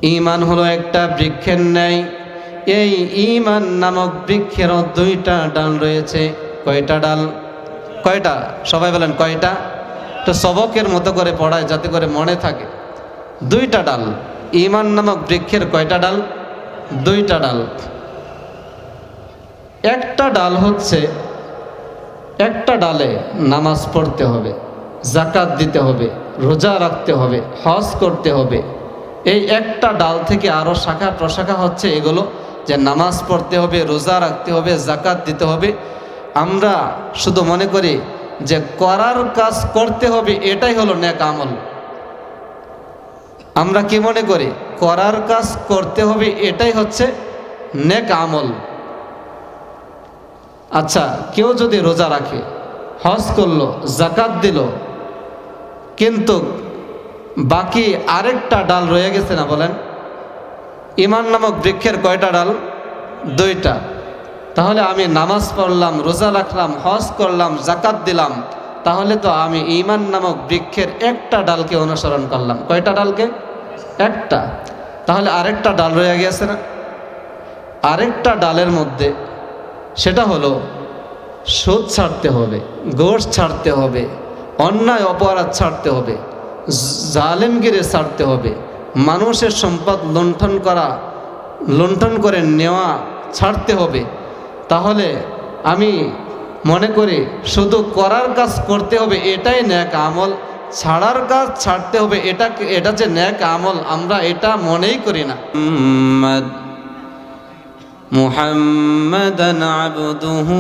ঈমান হলো একটা বৃক্ষের ন্যায়। এই ঈমান নামক বৃক্ষেরও দুইটা ডাল রয়েছে। কয়টা ডাল? কয়টা? সবাই বলেন কয়টা? তো সবকের মতো করে পড়ায় যাতে করে মনে থাকে। দুইটা ডাল। ঈমান নামক বৃক্ষের কয়টা ডাল? দুইটা ডাল। একটা ডাল হচ্ছে, একটা ডালে নামাজ পড়তে হবে, যাকাত দিতে হবে, রোজা রাখতে হবে, হজ করতে হবে। এই একটা ডাল থেকে আরও শাখা প্রশাখা হচ্ছে এগুলো, যে নামাজ পড়তে হবে, রোজা রাখতে হবে, যাকাত দিতে হবে। আমরা শুধু মনে করি যে করার কাজ করতে হবে, এটাই হলো নেক আমল। আমরা কি মনে করি? করার কাজ করতে হবে, এটাই হচ্ছে নেক আমল। আচ্ছা, কেউ যদি রোজা রাখে, হজ করলো, যাকাত দিল, কিন্তু বাকি আরেকটা ডাল রয়ে গেছে না, বলেন? ঈমান নামক বৃক্ষের কয়টা ডাল? দুইটা। তাহলে আমি নামাজ পড়লাম, রোজা রাখলাম, হজ করলাম, যাকাত দিলাম, তাহলে তো আমি ঈমান নামক বৃক্ষের একটা ডালকে অনুসরণ করলাম। কয়টা ডালকে? একটা। তাহলে আরেকটা ডাল রয়ে গেছে না? আরেকটা ডালের মধ্যে, সেটা হলো সুদ ছাড়তে হবে, ঘুষ ছাড়তে হবে, অন্যায় অপরাধ ছাড়তে হবে, জালেমগিরি ছাড়তে হবে, মানুষের সম্পদ লুণ্ঠন করে নেওয়া ছাড়তে হবে। তাহলে আমি মনে করি শুধু করার কাজ করতে হবে, এটাই নেক আমল। ছাড়ার কাজ ছাড়তে হবে, এটা যে নেক আমল, আমরা এটা মনেই করি না। মুহাম্মাদান আবদুহু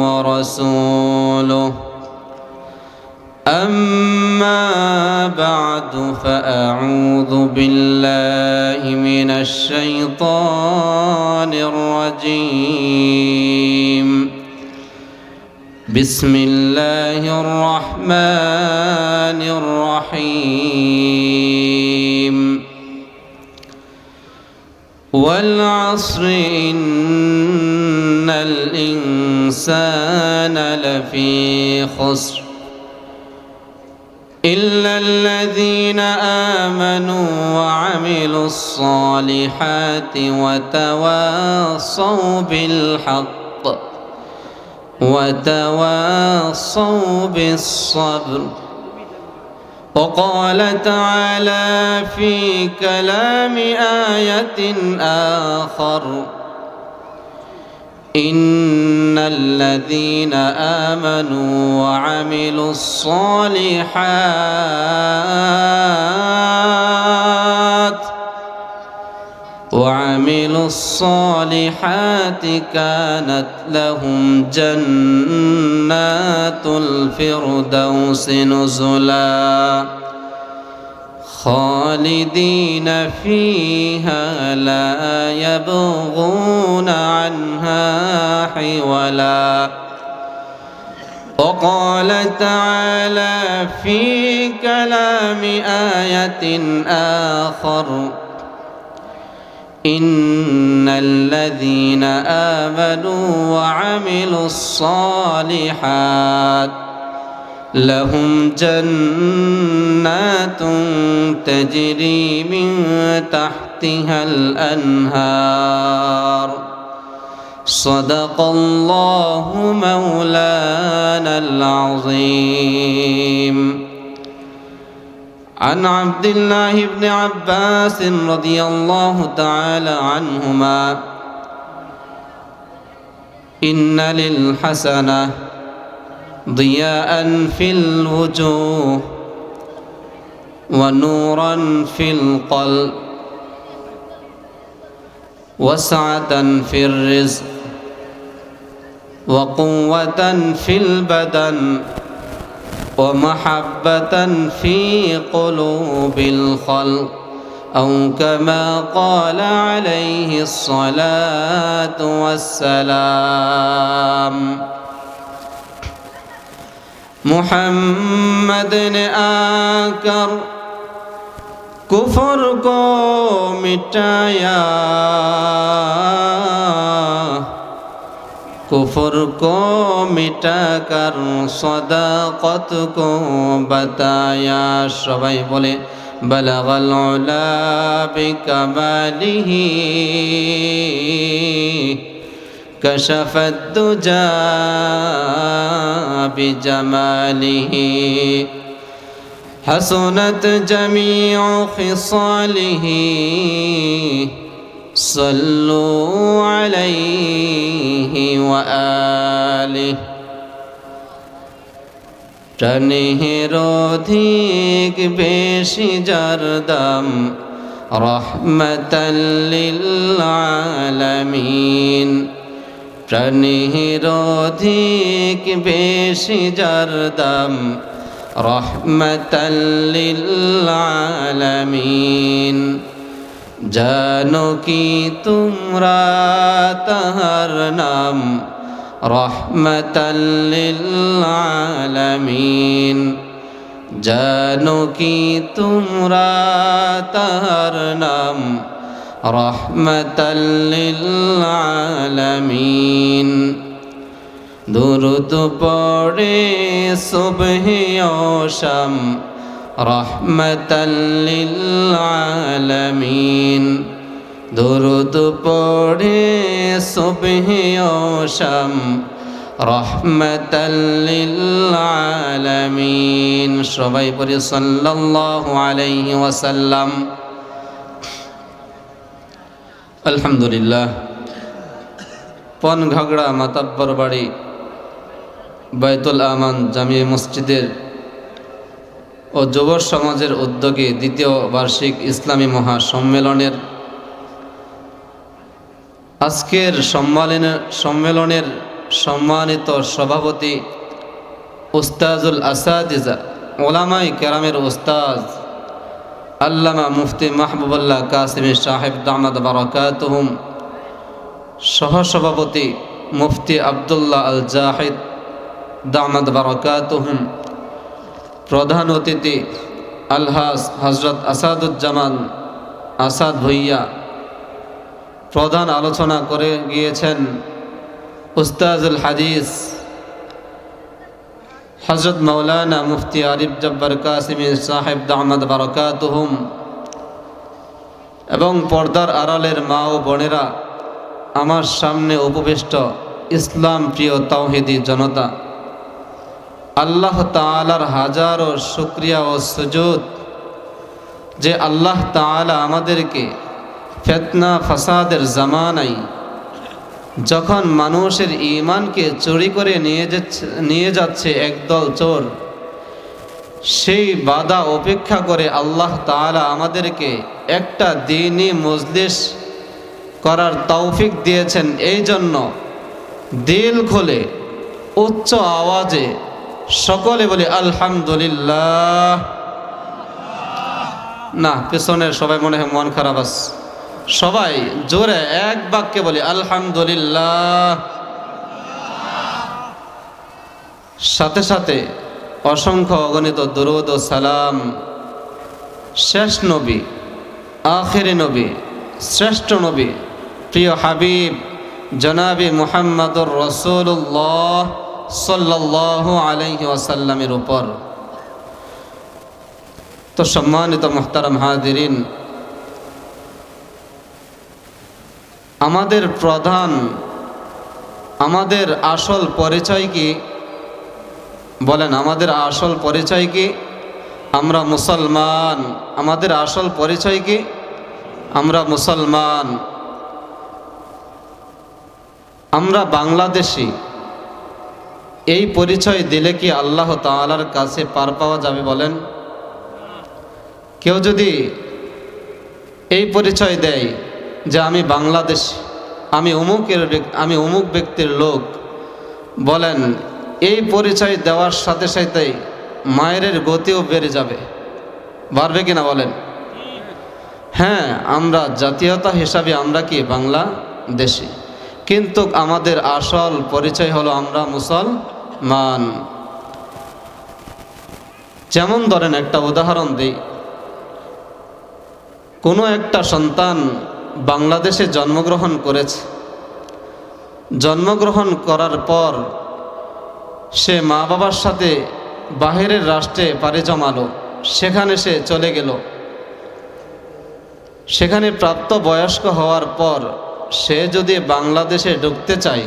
ওয়া রাসূলুহু أما بعد فأعوذ بالله من الشيطان الرجيم بسم الله الرحمن الرحيم والعصر إن الإنسان لفي خسر إلا الذين آمنوا وعملوا الصالحات وتواصوا بالحق وتواصوا بالصبر. وقال تعالى في كلام آية آخر إن الذين آمنوا وعملوا الصالحات كانت لهم جنات الفردوس نزلا خالدين فيها لا يبغون عنها حولا. وقال تعالى في كلام آية آخر إن الذين آمنوا وعملوا الصالحات لهم جنات تجري من تحتها الأنهار. صدق الله مولانا العظيم. عن عبد الله بن عباس رضي الله تعالى عنهما إن للحسنة ضياء في الوجوه ونورا في القلب وسعة في الرزق وقوة في البدن ومحبة في قلوب الخلق أو كما قال عليه الصلاة والسلام. محمد نے آ کر کفر کو مٹایا، کفر کو مٹا کر صداقت کو بتایا. সবাই বলে بلغ العلا بكماله كشف الدجى بجماله حسنت جميع خصاله صلوا عليه وآله প্রাণের অধিক বেশি যার দাম রহমাতাল লিল আলামিন প্রাণের অধিক বেশি যার দাম রহমাতাল লিল আলামিন জানো কি তোমরা তাহার নাম রহমাতাল লিল আলামিন জানো কি তোমরা তাহার নাম রহমাতাল লিল আলামিন দুরূদ পড়ে সুবহে ও শাম রহমাতাল লিল আলামিন দুরূদ পড়ে সুবহে ও শাম রহমাতাল লিল আলামিন সবাই পড়ি সাল্লাল্লাহু আলাইহি ওয়াসাল্লাম। আলহামদুলিল্লাহ। পনঘাগড়া মাতাব্বর বাড়ি বাইতুল আমান জামিয়া মসজিদের ও যুব সমাজের উদ্যোগে দ্বিতীয় বার্ষিক ইসলামী মহাসম্মেলনের আজকের সম্মেলনের সম্মানিত সভাপতি উস্তাজুল আসাদিজা ওলামায়ে কেরামের উস্তাজ আল্লামা মুফতি মাহবুবুল্লাহ কাসিমি সাহেব দামাত বারাকাতুহুম, সহসভাপতি মুফতি আব্দুল্লাহ আল জাহিদ দামাত বারাকাতুহুম, প্রধান অতিথি আলহাজ হজরত আসাদুজ্জামান আসাদ ভুইয়া, প্রধান আলোচনা করে গিয়েছেন উস্তাজুল হাদিস হজরত মৌলানা মুফতি আরিফ জব্বার কাসিমি সাহেব দামাত বারাকাতুহুম, এবং পর্দার আড়ালের মা ও বোনেরা, আমার সামনে উপবিষ্ট ইসলাম প্রিয় তাওহীদি জনতা, আল্লাহ তাআলার হাজারো শুকরিয়া ও সুজুদ যে আল্লাহ তাআলা আমাদেরকে ফিতনা ফাসাদের জামানায় যখন মানুষের ঈমানকে চুরি করে নিয়ে যাচ্ছে একদল চোর, সেই বাধা উপেক্ষা করে আল্লাহ তাআলা আমাদেরকে একটা দ্বীনি মজলিস করার তৌফিক দিয়েছেন। এই জন্য দিল খুলে উচ্চ আওয়াজে সকলে বলি আলহামদুলিল্লাহ। না, পেছনের সবাই মনে হয় মন খারাপ আছে, সবাই জোরে এক বাক্যে বলি আলহামদুলিল্লাহ। সাথে সাথে অসংখ্য অগণিত দুরূদ ও সালাম শেষ নবী, আখিরি নবী, শ্রেষ্ঠ নবী, প্রিয় হাবিব জনাবি মুহাম্মদুর রাসূলুল্লাহ সাল্লাল্লাহু আলাইহি ওয়াসাল্লামের উপর। তো সম্মানিত মুহতারাম হাজিরিন, আমাদের আসল পরিচয় কি বলেন? আমাদের আসল পরিচয় কি? আমরা মুসলমান। আমাদের আসল পরিচয় কি? আমরা মুসলমান। আমরা বাংলাদেশি। এই পরিচয় দিলে কি আল্লাহ তাআলার কাছে পার পাওয়া যাবে বলেন? কেউ যদি এই পরিচয় দেয় যে আমি বাংলাদেশ, আমি অমুক ব্যক্তির লোক, বলেন এই পরিচয় দেওয়ার সাথে সাথে মায়ের গতিও বেড়ে যাবে, বাড়বে কিনা বলেন? হ্যাঁ, আমরা জাতীয়তা হিসাবে আমরা কি বাংলাদেশি, কিন্তু আমাদের আসল পরিচয় হলো আমরা মুসলমান। যেমন ধরেন একটা উদাহরণ দিই, কোনো একটা সন্তান বাংলাদেশে জন্মগ্রহণ করেছে, জন্মগ্রহণ করার পর সে মা বাবার সাথে বাহিরের রাষ্ট্রে পাড়ি জমালো, সেখানে সে চলে গেল, সেখানে প্রাপ্ত বয়স্ক হওয়ার পর সে যদি বাংলাদেশে ঢুকতে চায়,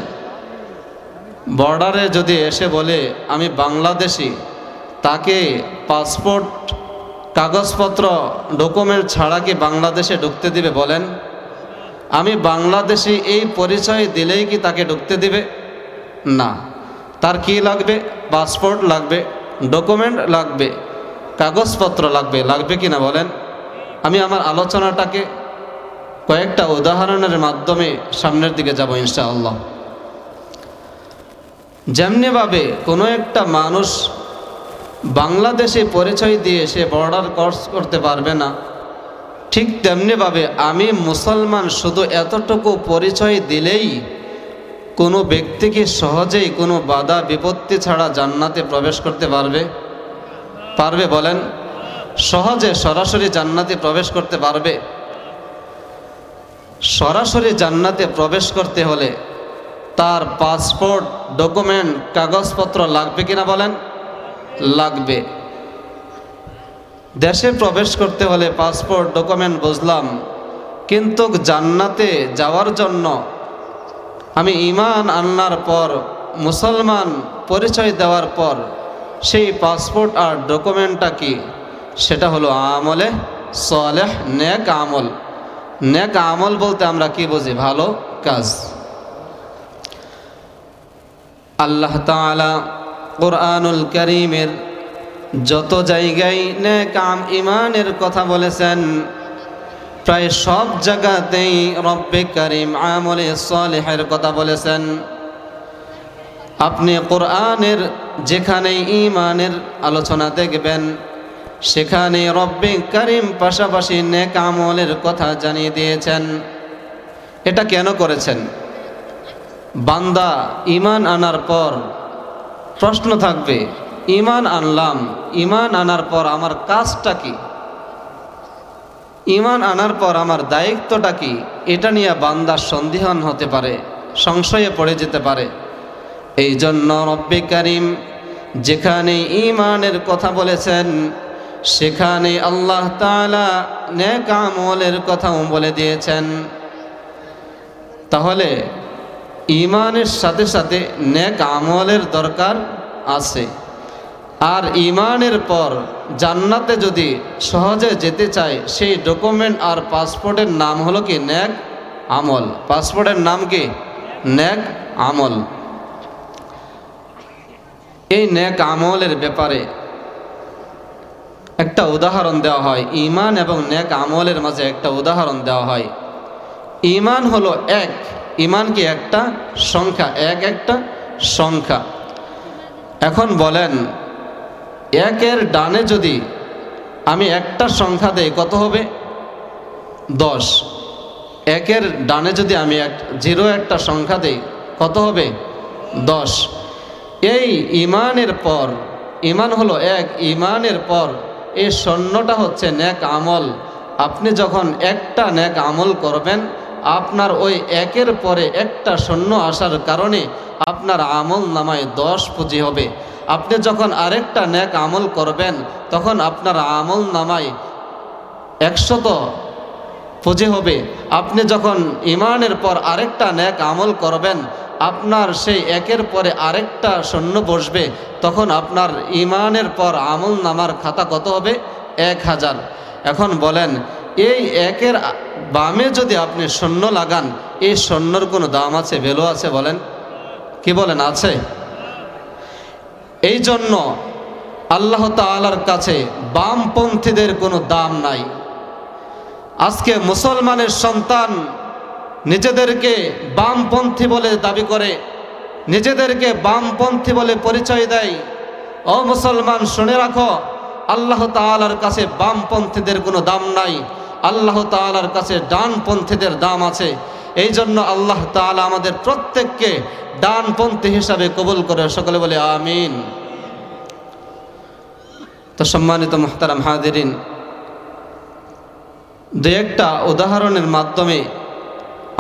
বর্ডারে যদি এসে বলে আমি বাংলাদেশি, তাকে পাসপোর্ট কাগজপত্র ডকুমেন্ট ছাড়া কি বাংলাদেশে ঢুকতে দিবে বলেন? আমি বাংলাদেশি এই পরিচয় দিলেই কি তাকে ঢুকতে দিবে? না। তার কি লাগবে? পাসপোর্ট লাগবে, ডকুমেন্ট লাগবে, কাগজপত্র লাগবে। লাগবে কি না বলেন? আমি আমার আলোচনাটাকে কয়েকটা উদাহরণের মাধ্যমে সামনের দিকে যাব ইনশাআল্লাহ। যেমনিভাবে কোনো একটা মানুষ বাংলাদেশে পরিচয় দিয়ে সে বর্ডার ক্রস করতে পারবে না, ঠিক তেমনিভাবে আমি মুসলমান শুধু এতটুকু পরিচয় দিলেই কোনো ব্যক্তি কি সহজেই কোনো বাধা বিপত্তি ছাড়া জান্নাতে প্রবেশ করতে পারবে? পারবে বলেন? সহজে সরাসরি জান্নাতে প্রবেশ করতে পারবে? সরাসরি জান্নাতে প্রবেশ করতে হলে তার পাসপোর্ট ডকুমেন্ট কাগজপত্র লাগবে কিনা বলেন? লাগবে। দেশে প্রবেশ করতে হলে পাসপোর্ট ডকুমেন্ট বুঝলাম, কিন্তু জান্নাতে যাওয়ার জন্য আমি ঈমান আনার পর, মুসলমান পরিচয় দেওয়ার পর সেই পাসপোর্ট আর ডকুমেন্টটা কি? সেটা হলো আমলে সালেহ, নেক আমল। নেক আমল বলতে আমরা কি বুঝি? ভালো কাজ। আল্লাহ তাআলা কুরআনুল কারীমের যত জায়গায় নেক ঈমানের কথা বলেছেন, প্রায় সব জায়গাতেই রব্বে কারীম আমলে সালেহের কথা বলেছেন। আপনি কোরআনের যেখানে ঈমানের আলোচনা দেখবেন, সেখানে রব্বে কারীম পাশাপাশি নেক আমলের কথা জানিয়ে দিয়েছেন। এটা কেন করেছেন? বান্দা ঈমান আনার পর প্রশ্ন থাকবে, ঈমান আনলাম, ঈমান আনার পর আমার কাজটা কি? ঈমান আনার পর আমার দায়িত্বটা কি? এটা নিয়ে বান্দা সন্দিহান হতে পারে, সংশয়ে পড়ে যেতে পারে। এই জন্য রব্বে কারীম যেখানে ঈমানের কথা বলেছেন, সেখানে আল্লাহ তাআলা নেক আমলের কথাও বলে দিয়েছেন। তাহলে ঈমানের সাথে সাথে নেক আমলের দরকার আছে। আর ঈমানের পর জান্নাতে যদি সহজে যেতে চায়, সেই ডকুমেন্ট আর পাসপোর্টের নাম হলো কি? নেক আমল। পাসপোর্টের নাম কি? নেক আমল। এই নেক আমলের ব্যাপারে একটা উদাহরণ দেওয়া হয়। ঈমান এবং নেক আমলের মাঝে একটা উদাহরণ দেওয়া হয়। ঈমান হলো এক। ঈমান কি? একটা সংখ্যা, একটা সংখ্যা। এখন বলেন, একের ডানে যদি আমি একটা সংখ্যা দেই কত হবে? 10। একের ডানে যদি আমি জিরো একটা সংখ্যা দেই কত হবে? 10। এই ঈমানের পর, ঈমান হলো এক, ঈমানের পর এই শূন্যটা হচ্ছে নেক আমল। আপনি যখন একটা নেক আমল করবেন, আপনার ওই একের পরে একটা শূন্য আসার কারণে আপনার আমল নামায় 10 পুঁজি হবে। আপনি যখন আরেকটা নেক আমল করবেন, তখন আপনার আমল নামায় 100 পুঁজি হবে। আপনি যখন ঈমানের পর আরেকটা নেক আমল করবেন, আপনার সেই একের পরে আরেকটা শূন্য বসবে, তখন আপনার ঈমানের পর আমল নামার খাতা কত হবে? 1000। এখন বলেন, এই একের বামে যদি আপনি শূন্য লাগান, এই শূন্যর কোনো দাম আছে, ভ্যালু আছে বলেন? কি বলেন? আছে? এই জন্য আল্লাহ তাআলার কাছে বামপন্থীদের কোনো দাম নাই। আজকে মুসলমানের সন্তান নিজেদেরকে বামপন্থী বলে দাবি করে, নিজেদেরকে বামপন্থী বলে পরিচয় দেয়। ও মুসলমান, শুনে রাখো, আল্লাহ তাআলার কাছে বামপন্থীদের কোনো দাম নাই। আল্লাহ তাআলার কাছে ডানপন্থীদের দাম আছে। এই জন্য আল্লাহ তাআলা আমাদের প্রত্যেককে ডানপন্থী হিসাবে কবুল করে। সকলে বলে আমিন। তো সম্মানিত মুহতারাম হাজিরিন, দু একটা উদাহরণের মাধ্যমে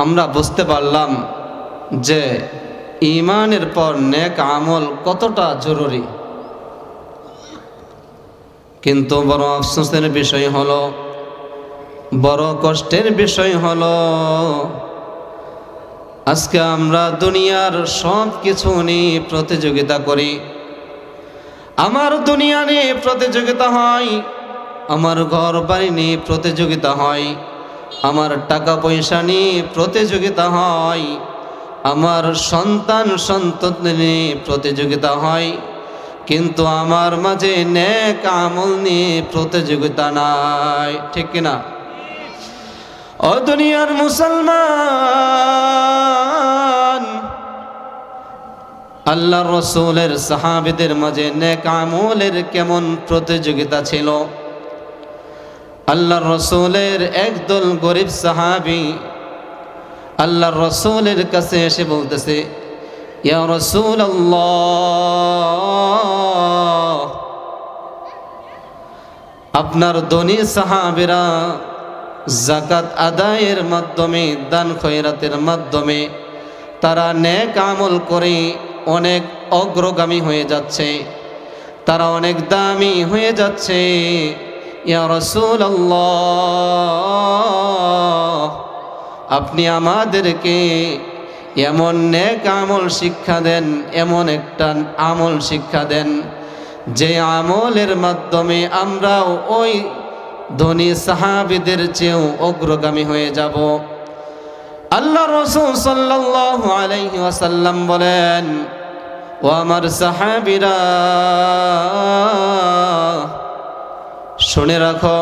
আমরা বুঝতে পারলাম যে ঈমানের পর নেক আমল কতটা জরুরি। কিন্তু বড় আফসোসের বিষয় হলো, বড় কষ্টের বিষয় হলো আজকে আমরা দুনিয়ার সব কিছু নিয়ে প্রতিযোগিতা করি। আমার দুনিয়া নিয়ে প্রতিযোগিতা হয়, আমার ঘর বাড়ি নিয়ে প্রতিযোগিতা হয়, আমার টাকা পয়সা নিয়ে প্রতিযোগিতা হয়, আমার সন্তান সন্ততি নিয়ে প্রতিযোগিতা হয়, কিন্তু আমার মাঝে নেক আমল নিয়ে প্রতিযোগিতা নাই। ঠিক কিনা? ও দুনিয়ার মুসলমান, আল্লাহর রাসূলের সাহাবীদের মাঝে নেক আমলের কেমন প্রতিযোগিতা ছিল। আল্লাহর রাসূলের একদল গরিব সাহাবী আল্লাহর রাসূলের কাছে এসে বলতেছে, ইয়া রাসূলুল্লাহ, আপনার ধনী সাহাবীরা যাকাত আদায়ের মাধ্যমে, দান খয়রাতের মাধ্যমে তারা নেক আমল করে অনেক অগ্রগামী হয়ে যাচ্ছে, তারা অনেক দামি হয়ে যাচ্ছে। ইয়া রাসূলুল্লাহ, আপনি আমাদেরকে এমন নেক আমল শিক্ষা দেন, এমন একটা আমল শিক্ষা দেন যে আমলের মাধ্যমে আমরাও ওই ধনী সাহাবীদের চেয়েও অগ্রগামী হয়ে যাব। আল্লাহ রাসূল সাল্লাল্লাহু আলাইহি ওয়াসাল্লাম বলেন, ও আমার সাহাবীরা, শুনে রাখো,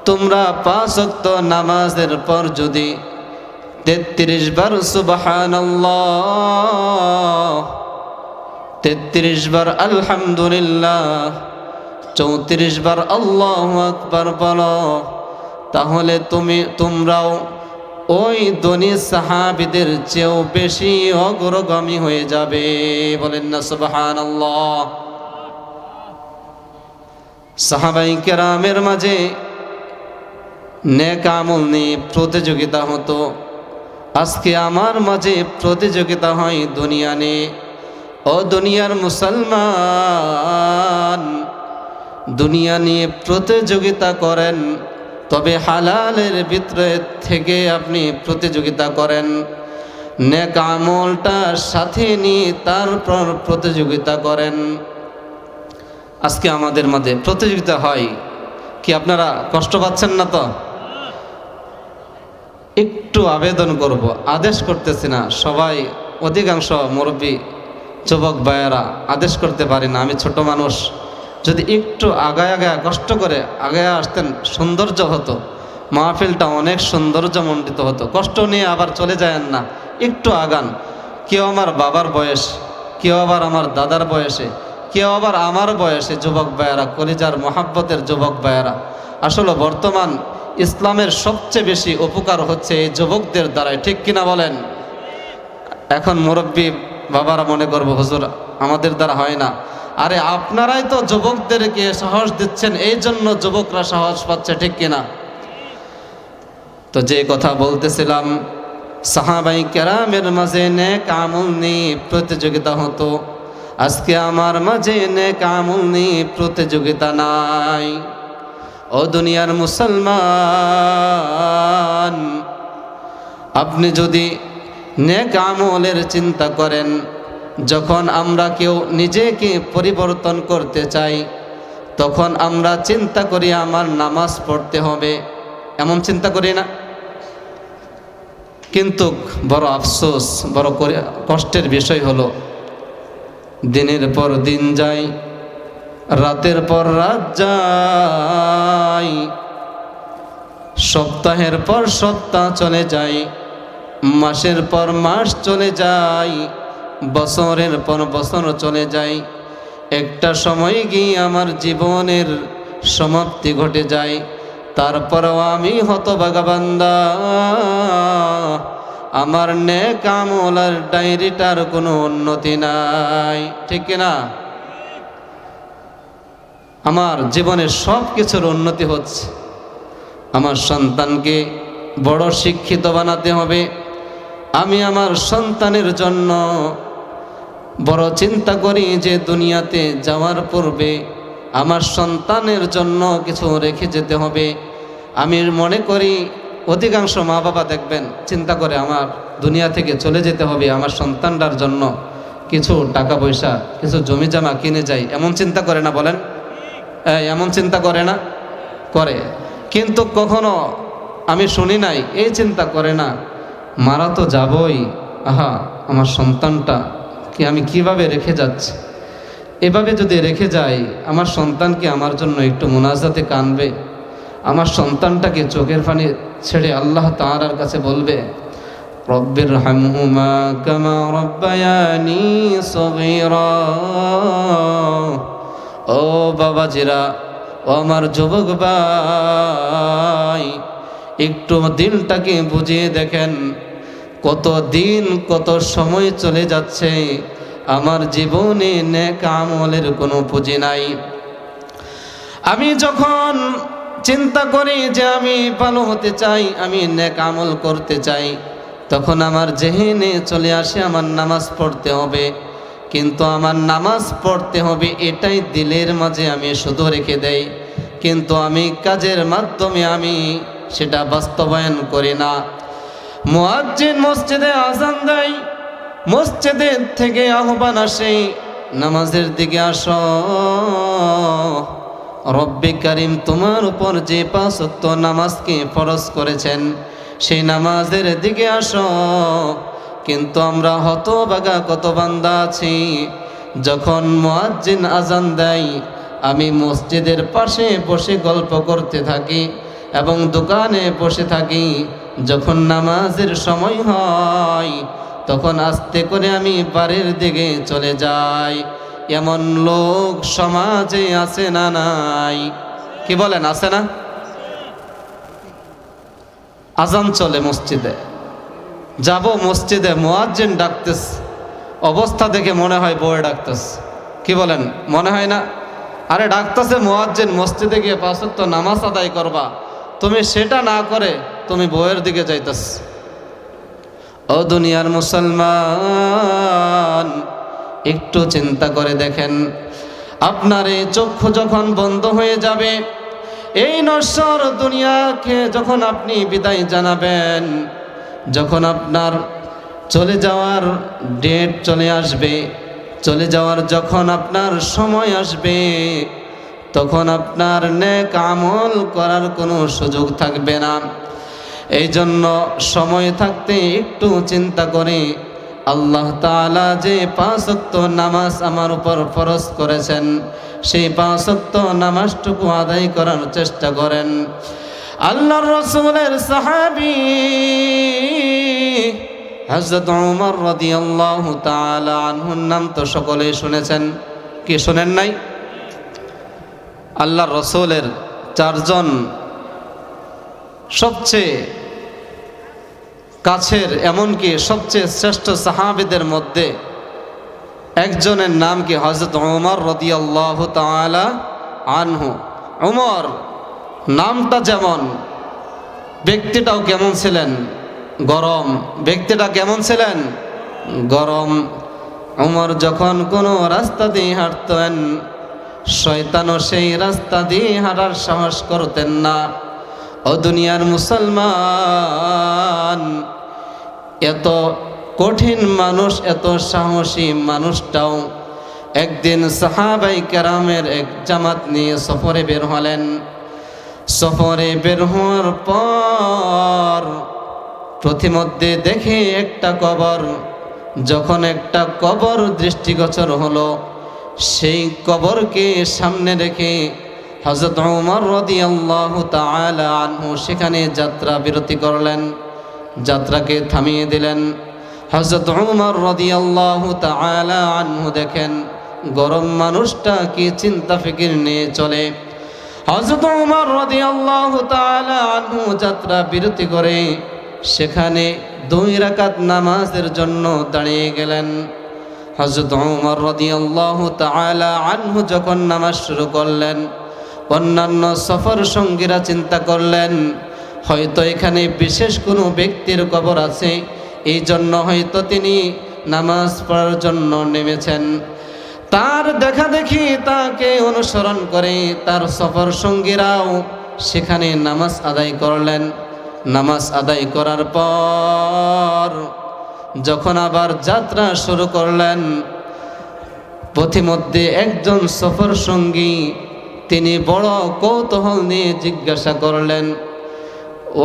তোমরা 5 ওয়াক্ত নামাজের পর যদি 33 বার সুবহানাল্লাহ, 33 বার আলহামদুলিল্লাহ, 34 বার আল্লাহু আকবার বলো, তাহলে তোমরাও ওই ধনী সাহাবীদের চেয়েও বেশি অগ্রগামী হয়ে যাবে। বলেন না সুবহানাল্লাহ। সাহাবায়ে কেরামের মাঝে নেক আমল নিয়ে প্রতিযোগিতা হতো, আজকে আমার মাঝে প্রতিযোগিতা হয় দুনিয়া নিয়ে। ও দুনিয়ার মুসলমান, দুনিয়া নিয়ে প্রতিযোগিতা করেন, তবে হালালের ভিতরে থেকে আপনি প্রতিযোগিতা করেন, নেক আমলটা সাথে নিয়ে তারপর প্রতিযোগিতা করেন। আজকে আমাদের মাঝে প্রতিযোগিতা হয় কি? আপনারা কষ্ট পাচ্ছেন না তো? একটু আবেদন করব, আদেশ করতেছি না, সবাই অধিকাংশ মুরব্বী যুবক ভাইয়েরা আদেশ করতে পারি না, আমি ছোট মানুষ। যদি একটু আগায় আগায় কষ্ট করে আগায় আসতেন সৌন্দর্য হতো, মাহফিলটা অনেক সৌন্দর্যমণ্ডিত হতো। কষ্ট নিয়ে আবার চলে যায়েন না, একটু আগান। কেউ আমার বাবার বয়স, কেউ আবার আমার দাদার বয়সে, কেউ আবার আমার বয়সে যুবক ভাইয়েরা, কলিজার মহাব্বতের যুবক ভাইয়েরা। আসলে বর্তমান ইসলামের সবচেয়ে বেশি উপকার হচ্ছে এই যুবকদের দ্বারাই। ঠিক কিনা বলেন? এখন মুরব্বী বাবারা মনে করবো, হুজুর আমাদের দ্বারা হয় না। আরে আপনারাই তো যুবকদেরকে সাহস দিচ্ছেন, এই জন্য যুবকরা সাহস পাচ্ছে। ঠিক কিনা? তো যে কথা বলতেছিলাম, সাহাবায়ে কেরামের মাঝে নেক আমল নিয়ে প্রতিযোগিতা হতো, আজকে আমার মাঝে নেক আমল নিয়ে প্রতিযোগিতা নাই। ও দুনিয়ার মুসলমান, আপনি যদি নেক আমলের চিন্তা করেন, যখন আমরা কেউ নিজেকে পরিবর্তন করতে চাই, তখন আমরা চিন্তা করি আমার নামাজ পড়তে হবে, এমন চিন্তা করি না? কিন্তু বড় আফসোস, বড় কষ্টের বিষয় হলো, দিনের পর দিন যায়, রাতের পর রাত যায়, সপ্তাহের পর সপ্তাহ চলে যায়, মাসের পর মাস চলে যায়, বছরের পর বছর চলে যায়। একটা সময় গিয়ে আমার জীবনের সমাপ্তি ঘটে যায়। তারপরেও আমি হতভাগা বান্দা, আমার নেক আমল আর ডায়েরিটার কোনো উন্নতি নাই। ঠিক কিনা? আমার জীবনের সব কিছুর উন্নতি হচ্ছে, আমার সন্তানকে বড় শিক্ষিত বানাতে হবে, আমি আমার সন্তানের জন্য বড় চিন্তা করি যে দুনিয়াতে যাওয়ার পূর্বে আমার সন্তানের জন্য কিছু রেখে যেতে হবে। আমি মনে করি অধিকাংশ মা বাবা দেখবেন চিন্তা করে আমার দুনিয়া থেকে চলে যেতে হবে, আমার সন্তানটার জন্য কিছু টাকা পয়সা কিছু জমি জমা কিনে যাই, এমন চিন্তা করে না বলেন? এমন চিন্তা করে না? করে। কিন্তু কখনো আমি শুনি নাই এই চিন্তা করে না, মারা তো যাবই, আহা আমার সন্তানটা কি আমি কিভাবে রেখে যাচ্ছি, এভাবে যদি রেখে যাই আমার সন্তান কি আমার জন্য একটু মোনাজাতে কানবে, আমার সন্তানটাকে চোখের পানি ছেড়ে আল্লাহ তাআলার কাছে বলবে রব্বির হামহুমা কামা রব্বায়ানি সগীরা। ও বাবাজিরা, ও আমার যুবক ভাই, একটু দিনটাকে বুঝিয়ে দেখেন, কত দিন কত সময় চলে যাচ্ছে, আমার জীবনে নেক আমলের কোনো পুঁজি নাই। আমি যখন চিন্তা করি যে আমি ভালো হতে চাই, আমি নেক আমল করতে চাই, তখন আমার জেহেনে চলে আসে আমার নামাজ পড়তে হবে। কিন্তু আমার নামাজ পড়তে হবে এটাই দিলের মাঝে আমি শুধু রেখে দেই, কিন্তু আমি কাজের মাধ্যমে আমি সেটা বাস্তবায়ন করি না। মুয়াজ্জিন মসজিদে আযান দেয়, মসজিদের থেকে আহ্বান আসে নামাজের দিকে আসো, রব্বে কারিম তোমার উপর যে 5 ওয়াক্ত নামাজকে ফরজ করেছেন সেই নামাজের দিকে আসো। কিন্তু আমরা হতভাগা কত বান্দা আছি, যখন মুয়াজ্জিন আযান দেয় আমি মসজিদের পাশে বসে গল্প করতে থাকি এবং দোকানে বসে থাকি। যখন নামাজের সময় হয় তখন আস্তে করে আমি বাড়ির দিকে চলে যাই। এমন লোক সমাজে আছে না নাই? কি বলেন, আছে না? আজান চলে মসজিদে, যাব মসজিদে, মুয়াজ্জিন ডাকতেছে, অবস্থা দেখে মনে হয় বউয়ে ডাকতেছে। কি বলেন, মনে হয় না? আরে ডাকতেছে মুয়াজ্জিন, মসজিদে গিয়ে 5 ওয়াক্ত নামাজ আদায় করবা, তুমি সেটা না করে তুমি বউয়ের দিকে যাইতেছ। ও দুনিয়ার মুসলমান, একটু চিন্তা করে দেখেন, আপনার এই চক্ষু যখন বন্ধ হয়ে যাবে, এই নশ্বর দুনিয়াকে যখন আপনি বিদায় জানাবেন, যখন আপনার চলে যাওয়ার ডেট চলে আসবে, চলে যাওয়ার যখন আপনার সময় আসবে, তখন আপনার নেক আমল করার কোনো সুযোগ থাকবে না। এই জন্য সময় থাকতে একটু চিন্তা করে আল্লাহ তাআলা যে 5 ওয়াক্ত নামাজ আমার উপর ফরজ করেছেন সেই 5 ওয়াক্ত নামাজটুকু আদায় করার চেষ্টা করেন। আল্লাহর রাসূলের সাহাবী হযরত ওমর রাদিয়াল্লাহু তাআলা আনহুর নাম তো সকলেই শুনেছেন, কি শুনেন নাই? আল্লাহর রাসূলের 4 জন সবচেয়ে কাছের, এমনকি সবচেয়ে শ্রেষ্ঠ সাহাবীদের মধ্যে একজনের নাম কি হযরত ওমর রাদিয়াল্লাহু তাআলা আনহু। ওমর নামটা যেমন, ব্যক্তিটাও কেমন ছিলেন? গরম। ব্যক্তিটা কেমন ছিলেন? গরম। ওমর যখন কোনো রাস্তা দিয়ে হাঁটতেন, শয়তানও সেই রাস্তা দিয়ে হাঁটার সাহস করতেন না। ও দুনিয়ার মুসলমান, এত কঠিন মানুষ, এত সাহসী মানুষটাও একদিন সাহাবাই কেরামের এক জামাত নিয়ে সফরে বের হলেন। সফরে বের হওয়ার পর প্রতিমধ্যে দেখে একটা কবর। যখন একটা কবর দৃষ্টিগোচর হলো, সেই কবরকে সামনে রেখে হযরত ওমর রাদিয়াল্লাহু তাআলা আনহু সেখানে যাত্রা বিরতি করলেন, যাত্রাকে থামিয়ে দিলেন। হযরত ওমর রাদিয়াল্লাহু তাআলা আনহু দেখেন গরম মানুষটা কি চিন্তা ফিকির নিয়ে চলে। হযরত ওমর রাদিয়াল্লাহু তাআলা আনহু যাত্রা বিরতি করে সেখানে 2 রাকাত নামাজের জন্য দাঁড়িয়ে গেলেন। হযরত ওমর রাদিয়াল্লাহু তাআলা আনহু যখন নামাজ শুরু করলেন, অন্যান্য সফর সঙ্গীরা চিন্তা করলেন হয়তো এখানে বিশেষ কোনো ব্যক্তির কবর আছে, এই জন্য হয়তো তিনি নামাজ পড়ার জন্য নেমেছেন। তার দেখা দেখি তাকে অনুসরণ করে তার সফর সঙ্গীরাও সেখানে নামাজ আদায় করলেন। নামাজ আদায় করার পর যখন আবার যাত্রা শুরু করলেন, পথিমধ্যে একজন সফর সঙ্গী তিনি বড় কৌতূহল নিয়ে জিজ্ঞাসা করলেন,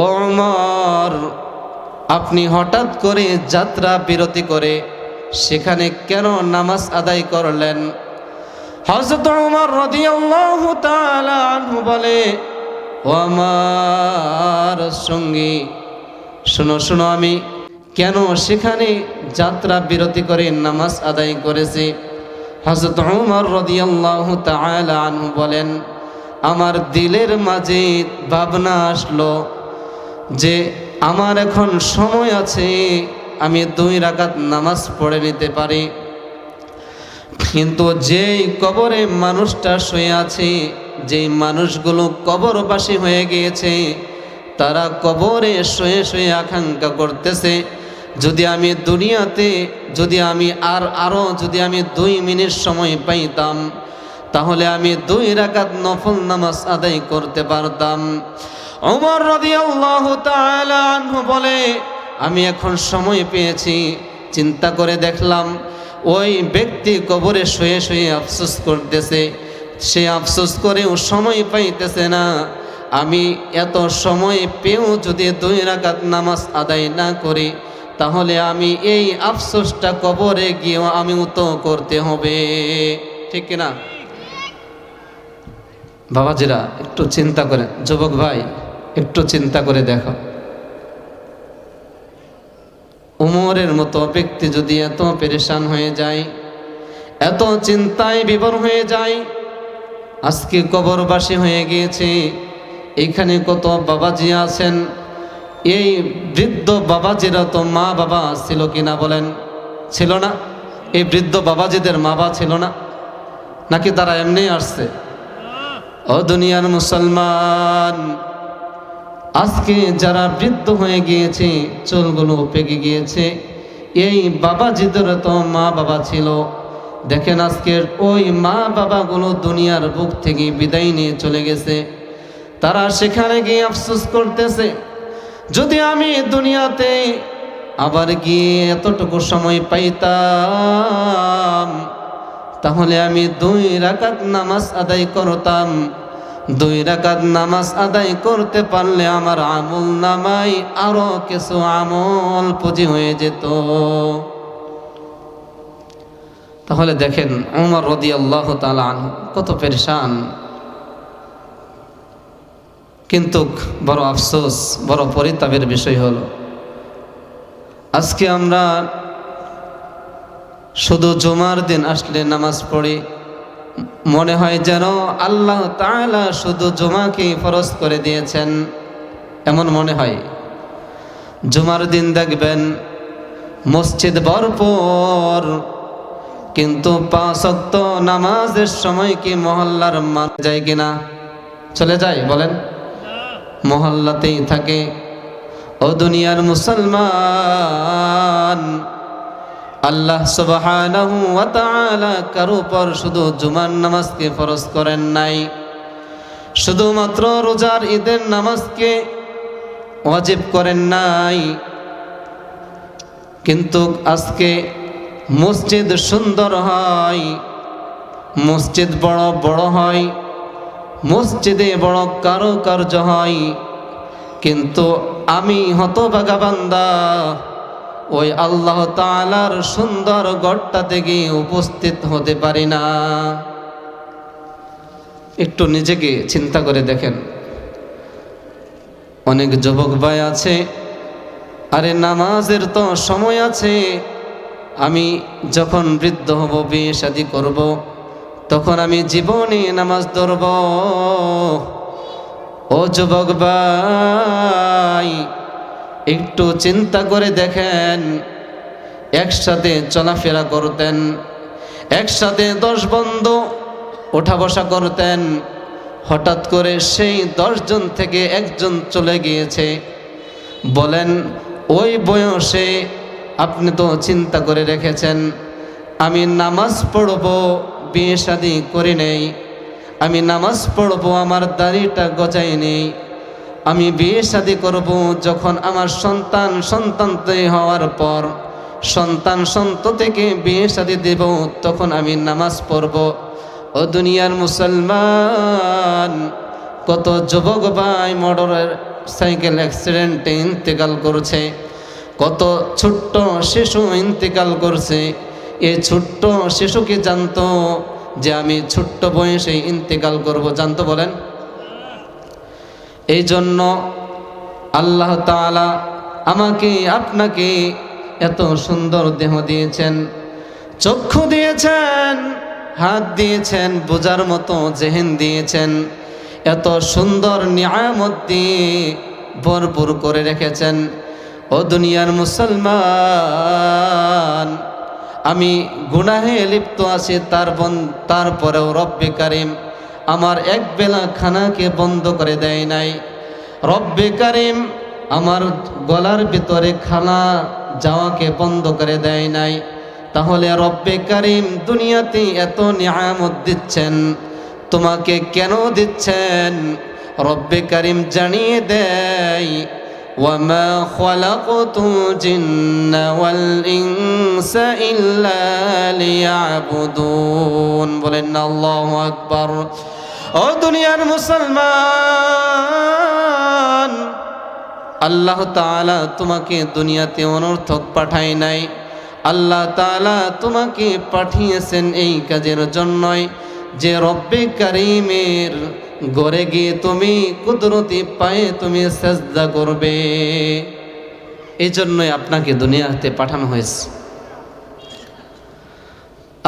ও ওমর, আপনি হঠাৎ করে যাত্রা বিরতি করে সেখানে কেন নামাজ আদায় করলেন? হযরত ওমর রাদিয়াল্লাহু তাআলা আনহু বলে, ও আমার সঙ্গী, শোনো শোনো, আমি কেন সেখানে যাত্রা বিরতি করে নামাজ আদায় করেছি? হযরত ওমর রাদিয়াল্লাহু তাআলা আনহু বলেন, আমার দিলের মাঝে ভাবনা আসলো যে আমার এখন সময় আছে, আমি 2 রাকাত নামাজ পড়ে নিতে পারি। কিন্তু যেই কবরে মানুষটা শুয়ে আছে, যেই মানুষগুলো কবরবাসী হয়ে গিয়েছে, তারা কবরে শুয়ে শুয়ে আকাঙ্ক্ষা করতেছে, যদি আমি দুনিয়াতে যদি আমি যদি আমি 2 মিনিট সময় পাইতাম, তাহলে আমি 2 রাকাত নফল নামাজ আদায় করতে পারতাম। ওমর রাদিয়াল্লাহু তাআলা আনহু বলে, আমি এখন সময় পেয়েছি, চিন্তা করে দেখলাম ওই ব্যক্তি কবরে শুয়ে শুয়ে আফসোস করতেছে, সে আফসোস করেও সময় পাইতেছে না। আমি এত সময় পেয়েও যদি 2 রাকাত নামাজ আদায় না করি, তাহলে আমি এই আফসোসটা কবরে গিয়েও আমিও তো করতে হবে, ঠিক কিনা? বাবাজিরা একটু চিন্তা করেন, যুবক ভাই একটু চিন্তা করে দেখো, উমরের মতো ব্যক্তি যদি এত পেরেশান হয়ে যায়, এত চিন্তায় বিভোর হয়ে যায়, আজকে কবরবাসী হয়ে গিয়েছে, এইখানে কত বাবাজি আছেন, এই বৃদ্ধ বাবাজিরা তো মা বাবা ছিল কিনা বলেন? ছিল না? এই বৃদ্ধ বাবাজিদের মা বাবা ছিল না, নাকি তারা এমনি আসছে? ও দুনিয়ার মুসলমান, আজকে যারা বৃদ্ধ হয়ে গিয়েছে, চুলগুলো পেকে গিয়েছে, এই বাবাজিদের তো মা বাবা ছিল। দেখেন আজকের ওই মা বাবাগুলো দুনিয়ার বুক থেকে বিদায় নিয়ে চলে গেছে, তারা সেখানে গিয়ে আফসোস করতেছে, যদি আমি দুনিয়াতে আবার গিয়ে এতটুকু সময় পাইতাম, তাহলে আমি 2 রাকাত নামাজ আদায় করতাম। 2 রাকাত নামাজ আদায় করতে পারলে আমার আমল নামাই আরো কিছু আমল পুঁজি হয়ে যেত। তাহলে দেখেন ওমর রাদিয়াল্লাহু তাআলা আনহু কত পেরেশান, কিন্তু বড় আফসোস, বড় পরিতাপের বিষয় হলো, আজকে আমরা শুধু জুমার দিন আসলে নামাজ পড়ি, মনে হয় যেন আল্লাহ তাআলা শুধু জুমাকেই ফরজ করে দিয়েছেন, এমন মনে হয়। জুমার দিন দেখবেন মসজিদ ভরপুর, কিন্তু 5 ওয়াক্ত নামাজের সময় কি মহল্লার মান যায় কিনা? চলে যায়? বলেন, মহল্লাতেই থাকে। ও দুনিয়ার মুসলমান, আল্লাহ সুবহানাহু ওয়া তাআলা কার উপর শুধু জুমার নামাজকে ফরজ করেন নাই, শুধুমাত্র রোজার ঈদের নামাজকে ওয়াজিব করেন নাই, কিন্তু আজকে মসজিদ সুন্দর হয়, মসজিদ বড় বড় হয়, মসজিদে বড় কারুকার্য হয়, কিন্তু আমি হতভাগা বান্দা ওই আল্লাহ তাআলার সুন্দর ঘরটাতে গিয়ে উপস্থিত হতে পারি না। একটু নিজেকে চিন্তা করে দেখেন। অনেক যুবক ভাই আছে, আরে নামাজের তো সময় আছে, আমি যখন বৃদ্ধ হব, বিয়ে শাদী করব, তখন আমি জীবনে নামাজ ধরব। ও যুবক ভাই একটু চিন্তা করে দেখেন, একসাথে চলাফেরা করতেন, একসাথে 10 বন্ধু ওঠা বসা করতেন, হঠাৎ করে সেই 10 জন থেকে একজন চলে গিয়েছে। বলেন ওই বয়সে আপনি তো চিন্তা করে রেখেছেন, আমি নামাজ পড়ব, বিয়ে শাদী করি নেই, আমি নামাজ পড়বো, আমার দাড়িটা গজাই নেই, আমি বিয়ে শাদী করব, যখন আমার সন্তান হওয়ার পর সন্ততিকে বিয়ে শাদী দেব, তখন আমি নামাজ পড়ব। ও দুনিয়ার মুসলমান, কত যুবক ভাই মোটর সাইকেল অ্যাক্সিডেন্টে ইন্তেকাল করছে, কত ছোট্ট শিশু ইন্তেকাল করছে। এই ছোট্ট শিশু কি জানতো যে আমি ছোট্ট বয়সে ইন্তেকাল করব? জানতো বলেন? এই জন্য আল্লাহ তাআলা আমাকে আপনাকে এত সুন্দর দেহ দিয়েছেন, চক্ষু দিয়েছেন, হাত দিয়েছেন, বোঝার মতো জেহেন দিয়েছেন, এত সুন্দর নিয়ামত দিয়ে ভরপুর করে রেখেছেন। ও দুনিয়ার মুসলমান, আমি গুনাহে লিপ্ত আছি, তারপরেও রব্বে কারিম আমার এক বেলা খানাকে বন্ধ করে দেয় নাই। রব্বে কারিম আমার গলার ভিতরে খানা যাওয়াকে বন্ধ করে দেয় নাই। তাহলে রব্বে কারিম দুনিয়াতে এত নিয়ামত দিচ্ছেন, তোমাকে কেন দিচ্ছেন? রব্বে কারিম জানিয়ে দেয়, ওয়ামা খালাকতুল জিন্না ওয়াল ইনসা ইল্লা লিয়াবুদুন। বলেন না আল্লাহু আকবার। ও দুনিয়ার মুসলমান, আল্লাহ তাআলা তোমাকে দুনিয়াতে অনর্থক পাঠায় নাই। আল্লাহ তাআলা তোমাকে পাঠিয়েছেন এই কাজের জন্যই যে রব্বে কারিমের ঘরে গিয়ে তুমি কুদরতি পায়ে তুমি সেজদা করবে। এই জন্যই আপনাকে দুনিয়াতে পাঠানো হয়েছে।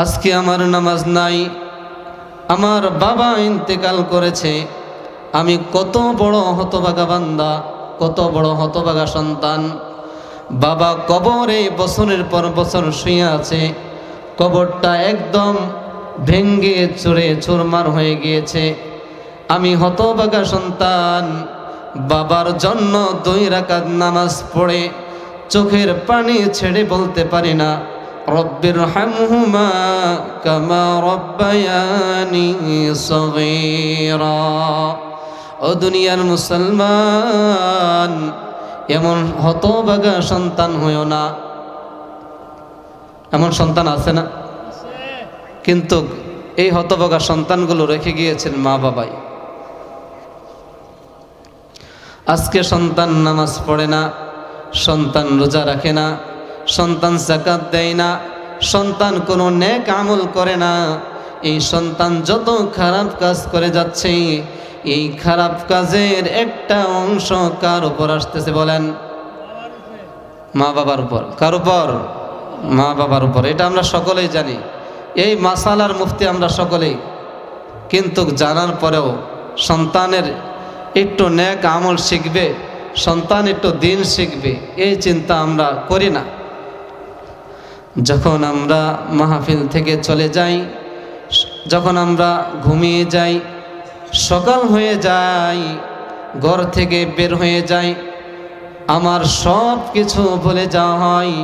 আজকে আমার নামাজ নাই, আমার বাবা ইন্তেকাল করেছে, আমি কত বড় হতভাগা বান্দা, কত বড় হতভাগা সন্তান। বাবা কবরে বছরের পর বছর শুয়ে আছে, কবরটা একদম ভেঙ্গে চুরে চুরমার হয়ে গিয়েছে। আমি হতভাগা সন্তান, বাবার জন্য 2 রাকাত নামাজ পড়ে চোখের পানি ছেড়ে বলতে পারি না, রব্বির হামহুমা কামা রব্বায়ানি সগীরা। ও দুনিয়ার মুসলমান, এমন হতভাগা সন্তান হইও না। এমন সন্তান আছে না? কিন্তু এই হতভাগা সন্তানগুলো রেখে গিয়েছেন মা বাবাই। আজকে সন্তান নামাজ পড়ে না, সন্তান রোজা রাখে না, সন্তান যাকাত দেয় না, সন্তান কোনো নেক আমল করে না। এই সন্তান যত খারাপ কাজ করে যাচ্ছে, এই খারাপ কাজের একটা অংশ কার উপর আসতেছে বলেন? মা বাবার উপর। কার উপর? মা বাবার উপর। এটা আমরা সকলেই জানি, এই মাসালার মুফতি আমরা সকলেই। কিন্তু জানার পরেও সন্তানের একটু নেক আমল শিখবে, সন্তান একটু দিন শিখবে, এই চিন্তা আমরা করি না। যখন আমরা মাহফিল থেকে চলে যাই, যখন আমরা ঘুমিয়ে যাই, সকাল হয়ে যায়, ঘর থেকে বের হয়ে যাই, আমার সব কিছু ভুলে যাওয়া হয়।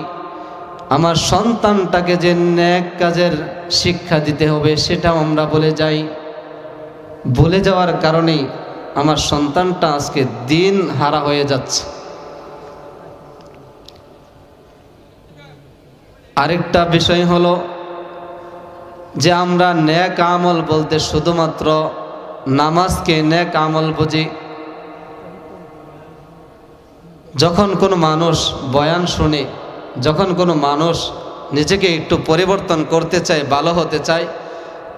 আমার সন্তানটাকে যে নেক কাজের শিক্ষা দিতে হবে সেটাও আমরা ভুলে যাই। ভুলে যাওয়ার কারণেই আমার সন্তানটা আজকে দিন হারা হয়ে যাচ্ছে। আরেকটা বিষয় হলো যে আমরা নেক আমল বলতে শুধুমাত্র নামাজকে নেক আমল বুঝি। যখন কোনো মানুষ বয়ান শুনে, যখন কোনো মানুষ নিজেকে একটু পরিবর্তন করতে চায়, ভালো হতে চায়,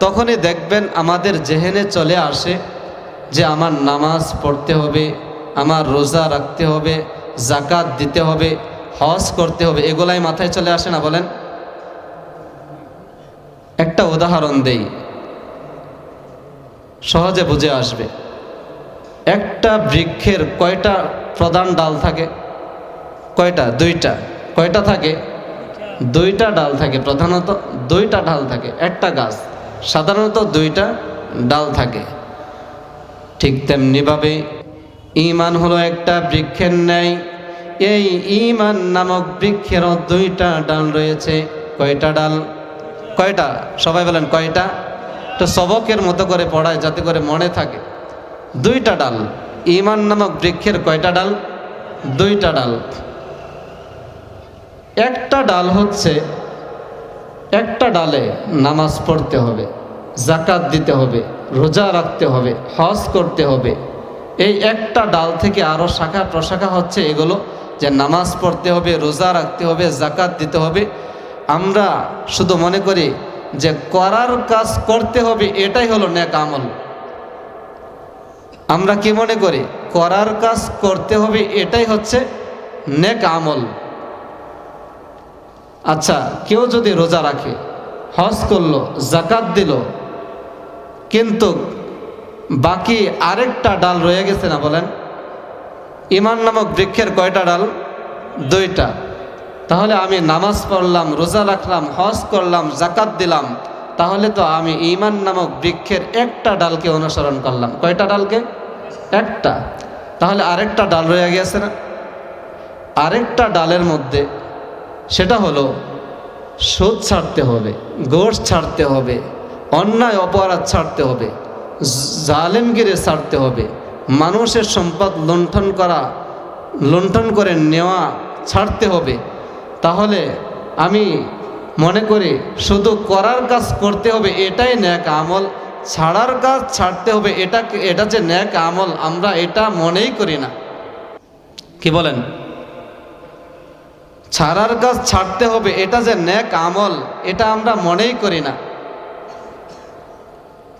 তখনই দেখবেন আমাদের জেহেনে চলে আসে যে আমার নামাজ পড়তে হবে, আমার রোজা রাখতে হবে, যাকাত দিতে হবে, হজ করতে হবে, এগুলাই মাথায় চলে আসে না বলেন? একটা উদাহরণ দেই, সহজে বুঝে আসবে। একটা বৃক্ষের কয়টা প্রধান ডাল থাকে? কয়টা? 2টা। কয়টা থাকে? 2টা ডাল থাকে। প্রধানত 2টা ডাল থাকে। একটা গাছ সাধারণত 2টা ডাল থাকে। ঠিক তেমনিভাবে ঈমান হলো একটা বৃক্ষের ন্যায়। এই ঈমান নামক বৃক্ষেরও 2টা ডাল রয়েছে। কয়টা ডাল? কয়টা? সবাই বলেন কয়টা? তো সবকের মতো করে পড়ায় যাতে করে মনে থাকে। দুইটা ডাল, ঈমান নামক বৃক্ষের কয়টা ডাল? দুইটা ডাল। একটা ডাল হচ্ছে, একটা ডালে নামাজ পড়তে হবে, জাকাত দিতে হবে, রোজা রাখতে হবে, হজ করতে হবে। এই একটা ডাল থেকে আরও শাখা প্রশাখা হচ্ছে এগুলো, যে নামাজ পড়তে হবে, রোজা রাখতে হবে, জাকাত দিতে হবে। আমরা শুধু মনে করি যে করার কাজ করতে হবে, এটাই হলো নেক আমল। আমরা কি মনে করি? করার কাজ করতে হবে, এটাই হচ্ছে নেক আমল। আচ্ছা, কেউ যদি রোজা রাখে, হজ করলো, জাকাত দিল, কিন্তু বাকি আরেকটা ডাল রয়ে গেছে না, বলেন? ঈমান নামক বৃক্ষের কয়টা ডাল? দুইটা। তাহলে আমি নামাজ পড়লাম, রোজা রাখলাম, হজ করলাম, জাকাত দিলাম, তাহলে তো আমি ঈমান নামক বৃক্ষের একটা ডালকে অনুসরণ করলাম। কয়টা ডালকে? একটা। তাহলে আরেকটা ডাল রয়ে গেছে না? আরেকটা ডালের মধ্যে সেটা হলো সুদ ছাড়তে হবে, ঘুষ ছাড়তে হবে, অন্যায় অপরাধ ছাড়তে হবে, জালেমগিরি ছাড়তে হবে, মানুষের সম্পদ লুণ্ঠন করে নেওয়া ছাড়তে হবে। তাহলে আমি মনে করি শুধু করার কাজ করতে হবে, এটাই নেক আমল। ছাড়ার কাজ ছাড়তে হবে, এটা যে নেক আমল, আমরা এটা মনেই করি না। কি বলেন? ছাড়ার কাজ ছাড়তে হবে, এটা যে নেক আমল, এটা আমরা মনেই করি না।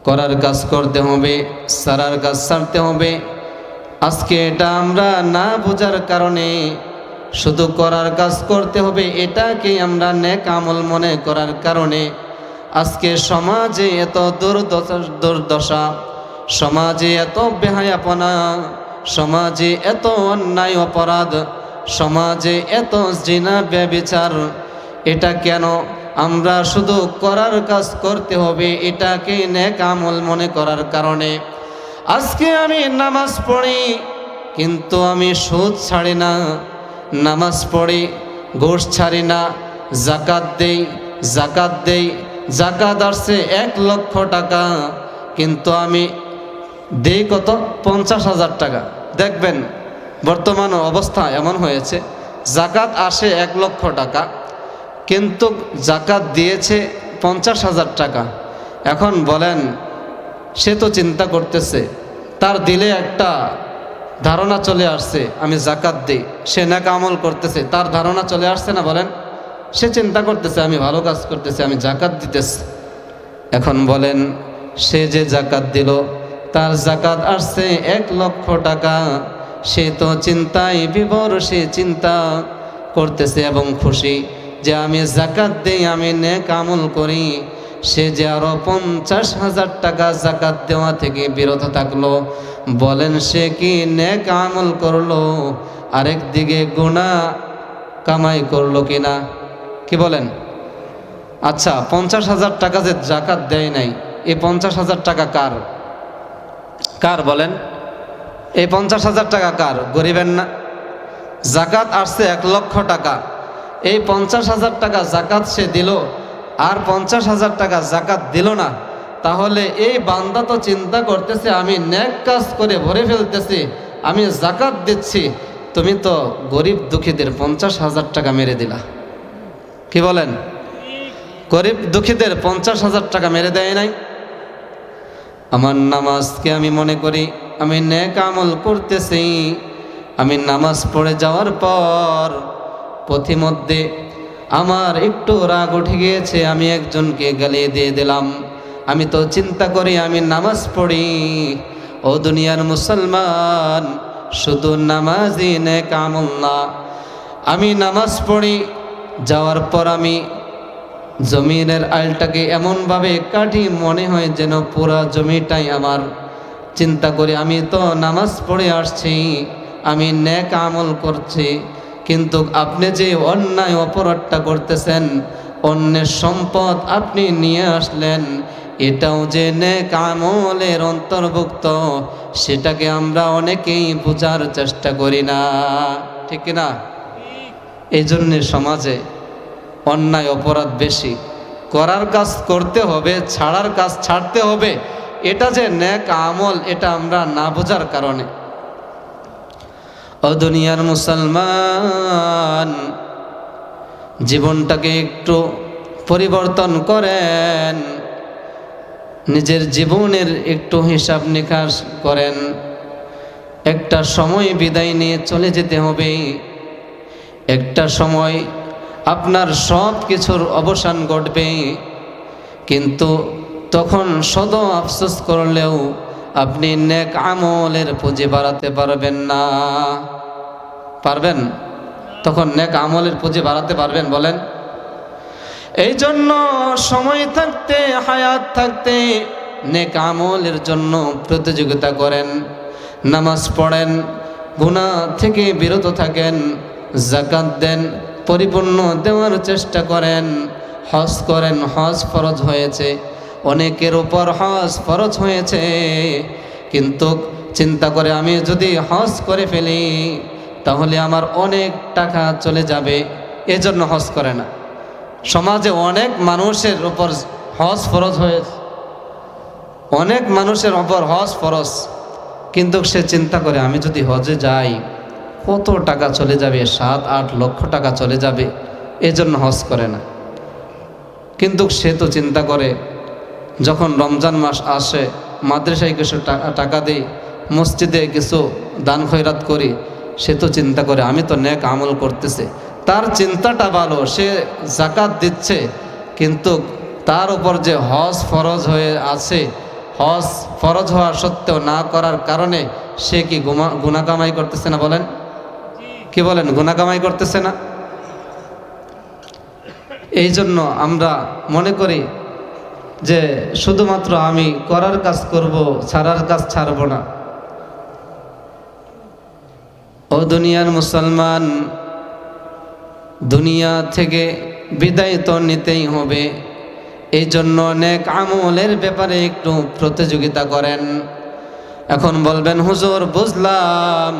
করার কাজ করতে হবে, ছাড়ার কাজ ছাড়তে হবে। আজকে এটা আমরা না বোঝার কারণে শুধু করার কাজ করতে হবে এটাকে আমরা নেক আমল মনে করার কারণে আজকে সমাজে এত দুর্দশা, সমাজে এত বেহায়াপনা, সমাজে এত অন্যায় অপরাধ, সমাজে এত জিনা ব্যভিচার। এটা কেন? আমরা শুধু করার কাজ করতে হবে এটাকে নেক আমল মনে করার কারণে। আজকে আমি নামাজ পড়ি কিন্তু আমি সুদ ছাড়ি না, নামাজ পড়ি, ঘুষ ছাড়ি না, জাকাত দেই, জাকাত আসছে 1 লক্ষ টাকা, কিন্তু আমি দেই কত? 50,000 টাকা। দেখবেন বর্তমান অবস্থা এমন হয়েছে, জাকাত আসে 1 লক্ষ টাকা, কিন্তু জাকাত দিয়েছে 50,000 টাকা। এখন বলেন, সে তো চিন্তা করতেছে, তার দিলে একটা ধারণা চলে আসছে আমি জাকাত দিই, সে নেক আমল করতেছে, তার ধারণা চলে আসছে না? বলেন, সে চিন্তা করতেছে আমি ভালো কাজ করতেছি, আমি জাকাত দিতেছি। এখন বলেন, সে যে জাকাত দিল, তার জাকাত আসছে 1 লক্ষ টাকা, সে তো চিন্তায় বিভোর, সে চিন্তা করতেছে এবং খুশি যে আমি জাকাত দেই, আমি নেক আমল করি। সে যে আরো 50,000 টাকা জাকাত দেওয়া থেকে বিরত থাকলো। বলেন, সে কি নেক আমল করলো? আরেক দিকে গুনাহ কামাই করলো কিনা? কি বলেন? আচ্ছা, 50,000 টাকা যে জাকাত দেয় নাই, এই 50,000 টাকা কার বলেন? এই 50,000 টাকা কার? গরিবের না? জাকাত আসছে 1 লক্ষ টাকা, এই 50,000 টাকা জাকাত সে দিল, আর 50,000 টাকা জাকাত দিল না। তাহলে এই বান্দা তো চিন্তা করতেছে আমি নেক কাজ করে ভরে ফেলতেছি, আমি জাকাত দিচ্ছি, তুমি তো গরিব দুঃখীদের 50,000 টাকা মেরে দিলা। কি বলেন? গরিব দুঃখীদের 50,000 টাকা মেরে দেয় নাই। আমার নামাজকে আমি মনে করি আমি নেক আমল করতেছি। আমি নামাজ পড়ে যাওয়ার পর পথিমধ্যে আমার একটু রাগ উঠে গিয়েছে, আমি একজনকে গালিয়ে দিয়ে দিলাম। আমি তো চিন্তা করি আমি নামাজ পড়ি। ও দুনিয়ার মুসলমান, শুধু নামাজই নেক আমল না। আমি নামাজ পড়ি, যাওয়ার পর আমি জমিনের আইলটাকে এমনভাবে কাটি মনে হয় যেন পুরা জমিটাই আমার। চিন্তা করি আমি তো নামাজ পড়ে আসছি, আমি নেক আমল করছি, কিন্তু আপনি যে অন্যায় অপরাধটা করতেছেন, অন্যের সম্পদ আপনি নিয়ে আসলেন, এটাও যে নেক আমলের অন্তর্ভুক্ত, সেটাকে আমরা অনেকেই বোঝার চেষ্টা করি না। ঠিক না? এই জন্যে সমাজে অন্যায় অপরাধ বেশি, করার কাজ করতে হবে, ছাড়ার কাজ ছাড়তে হবে, এটা যে নেক আমল এটা আমরা না বোঝার কারণে। ও দুনিয়ার মুসলমান, জীবনটাকে একটু পরিবর্তন করেন, নিজের জীবনের একটু হিসাব নিকাশ করেন। একটা সময় বিদায় নিয়ে চলে যেতে হবে, একটা সময় আপনার সব কিছুর অবসান ঘটবে, কিন্তু তখন সদ আফসোস করলেও আপনি নেক আমলের পুঁজি বাড়াতে পারবেন না। পারবেন? তখন নেক আমলের পুঁজি বাড়াতে পারবেন বলেন? এই জন্য সময় থাকতে, হায়াত থাকতে নেক আমলের জন্য প্রতিযোগিতা করেন, নামাজ পড়েন, গুনাহ থেকে বিরত থাকেন, যাকাত দেন, পরিপূর্ণ দেওয়ার চেষ্টা করেন, হজ করেন। হজ ফরজ হয়েছে, অনেকের উপর হজ ফরজ হয়েছে, কিন্তু চিন্তা করে আমি যদি হজ করে ফেলি তাহলে আমার অনেক টাকা চলে যাবে, এজন্য হজ করে না। সমাজে অনেক মানুষের উপর হজ ফরজ হয়েছে, অনেক মানুষের উপর হজ ফরজ, কিন্তু সে চিন্তা করে আমি যদি হজে যাই কত টাকা চলে যাবে, 7-8 লক্ষ টাকা চলে যাবে, এজন্য হজ করে না। কিন্তু সে তো চিন্তা করে যখন রমজান মাস আসে মাদ্রাসায় কিছু টাকা দিই, মসজিদে কিছু দান খয়রাত করি, সে তো চিন্তা করে আমি তো নেক আমল করতেছে। তার চিন্তাটা ভালো, সে যাকাত দিচ্ছে, কিন্তু তার উপর যে হজ ফরজ হয়ে আছে, হজ ফরজ হওয়া সত্ত্বেও না করার কারণে সে কি গুনাহ কামাই করতেছে না? বলেন, কি বলেন? গুনাহ কামাই করতেছে না? এই জন্য আমরা মনে করি যে শুধুমাত্র আমি করার কাজ করব, ছাড়ার কাজ ছাড়ব না। ও দুনিয়ার মুসলমান, দুনিয়া থেকে বিদায় তো নিতেই হবে, এই জন্য নেক আমলের ব্যাপারে একটু প্রতিযোগিতা করেন। এখন বলবেন হুজুর বুঝলাম,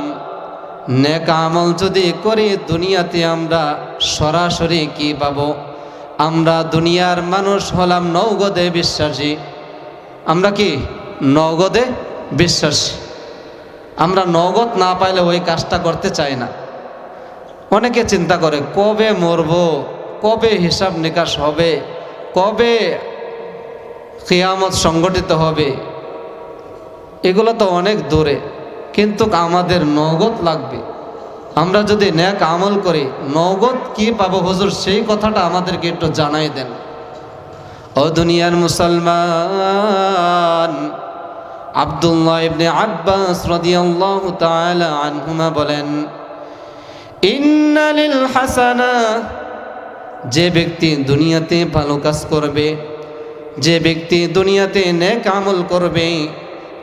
নেক আমল যদি করি দুনিয়াতে আমরা সরাসরি কি পাবো? আমরা দুনিয়ার মানুষ হলাম নগদে বিশ্বাসী। আমরা কি নগদে বিশ্বাসী? আমরা নগদ না পাইলে ওই কাজটা করতে চাই না। অনেকে চিন্তা করে কবে মরব, কবে হিসাব নিকাশ হবে, কবে কিয়ামত সংগঠিত হবে, এগুলো তো অনেক দূরে, কিন্তু আমাদের নগদ লাগবে। আমরা যদি নেক আমল করি নগদ কি পাবো হুজুর, সেই কথাটা আমাদেরকে একটু জানাই দেন। ও দুনিয়ার মুসলমান, আব্দুল্লাহ ইবনে আব্বাস রাদিয়াল্লাহু তাআলা আনহুমা বলেন, ইন্না লিল হাসানা, যে ব্যক্তি দুনিয়াতে ভালো কাজ করবে, যে ব্যক্তি দুনিয়াতে নেক আমল করবে,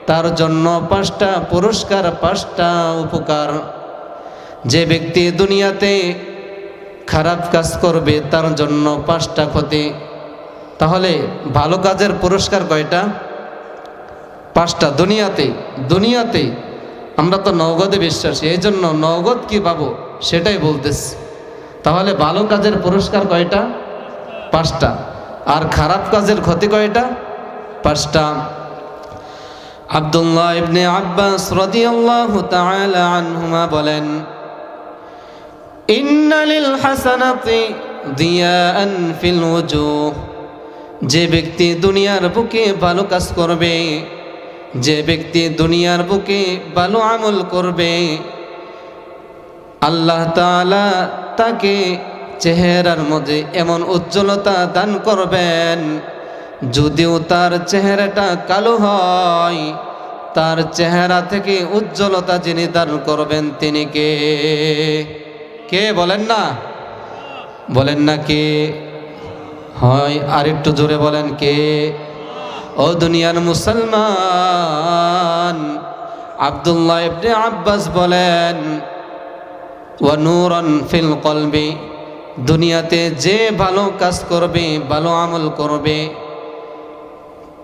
তার জন্য 5টা পুরস্কার, 5টা উপকার। যে ব্যক্তি দুনিয়াতে খারাপ কাজ করবে তার জন্য 5টা ক্ষতি। তাহলে ভালো কাজের পুরস্কার কয়টা? 5টা। দুনিয়াতে আমরা তো নগদে বিশ্বাসী, এই জন্য নগদ কি পাবো সেটাই বলতেছি। তাহলে ভালো কাজের পুরস্কার কয়টা? 5টা। আর খারাপ কাজের ক্ষতি কয়টা? 5টা। আব্দুল্লাহ ইবনে আব্বাস রাদিয়াল্লাহু তাআলা আনহুমা বলেন, ইন্না লিল হাসানাতি দিয়াআন ফিল ওজুহ, যে ব্যক্তি দুনিয়ার বুকে ভালো কাজ করবে, যে ব্যক্তি দুনিয়ার বুকে ভালো আমল করবে, আল্লাহ তাআলা তাকে চেহারার মধ্যে এমন উজ্জ্বলতা দান করবেন, যদিও তার চেহারাটা কালো হয়, তার চেহারা থেকে উজ্জ্বলতা যিনি দান করবেন তিনি কে? কে বলেন না? বলেন না কে? হয় আর একটু জোরে বলেন কে? ও দুনিয়ার মুসলমান, আব্দুল্লাহ ইবনে আব্বাস বলেন, ওয়া নূরান ফিল কলবি, দুনিয়াতে যে ভালো কাজ করবে, ভালো আমল করবে,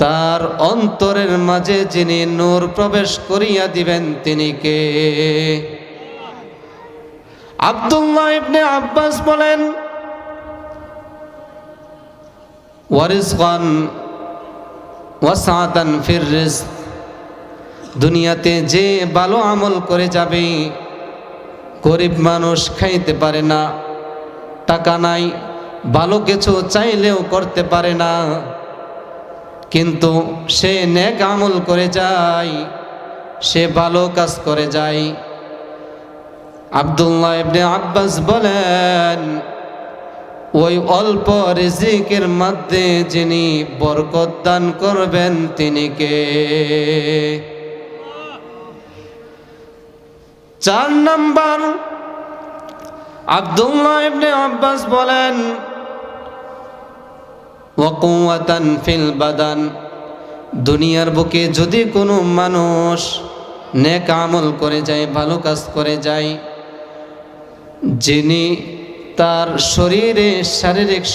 তার অন্তরের মাঝে যিনি নূর প্রবেশ করিয়া দিবেন তিনি কে? আব্দুল্লাহ ইবনে আব্বাস বলেন, ওয়ারিজকান ওয়াসাতান ফির রিজক, দুনিয়াতে যে ভালো আমল করে যাবে, গরিব মানুষ খাইতে পারে না, টাকা নাই, ভালো কিছু চাইলেও করতে পারে না, কিন্তু সে নেক আমল করে যায়, সে ভালো কাজ করে যায়। আব্দুল্লাহ ইবনে আব্বাস বলেন, ওই অল্প রিজিকের মধ্যে যিনি বরকত দান করবেন তিনি কে? 4 নাম্বার, আব্দুল্লাহ ইবনে আব্বাস বলেন, ওয়া কুওয়াতান ফিল বাদান, দুনিয়ার বুকে যদি কোনো মানুষ নেক আমল করে যায়, ভালো কাজ করে যায়, যিনি তার শরীরে শারীরিক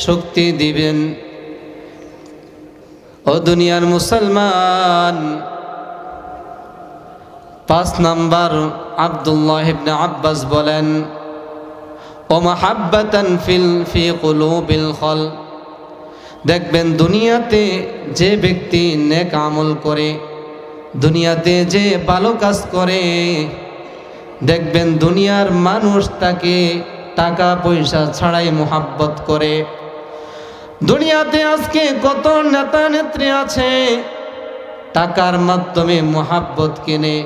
শক্তি দিবেন। ও দুনিয়ার মুসলমান, 5 নাম্বার, আব্দুল্লাহ ইবনে আব্বাস বলেন, ও মাহাব্বাতান ফি কুলুবিল খালক, দেখবেন দুনিয়াতে যে ব্যক্তি নেক আমল করে, দুনিয়াতে যে ভালো কাজ করে, দেখবেন দুনিয়ার মানুষ তাকে টাকা পয়সা ছাড়াই মোহাব্বত করে। দুনিয়াতে আজকে কত নেতা নেত্রী আছে, টাকার মাধ্যমে মোহাব্বত কিনে,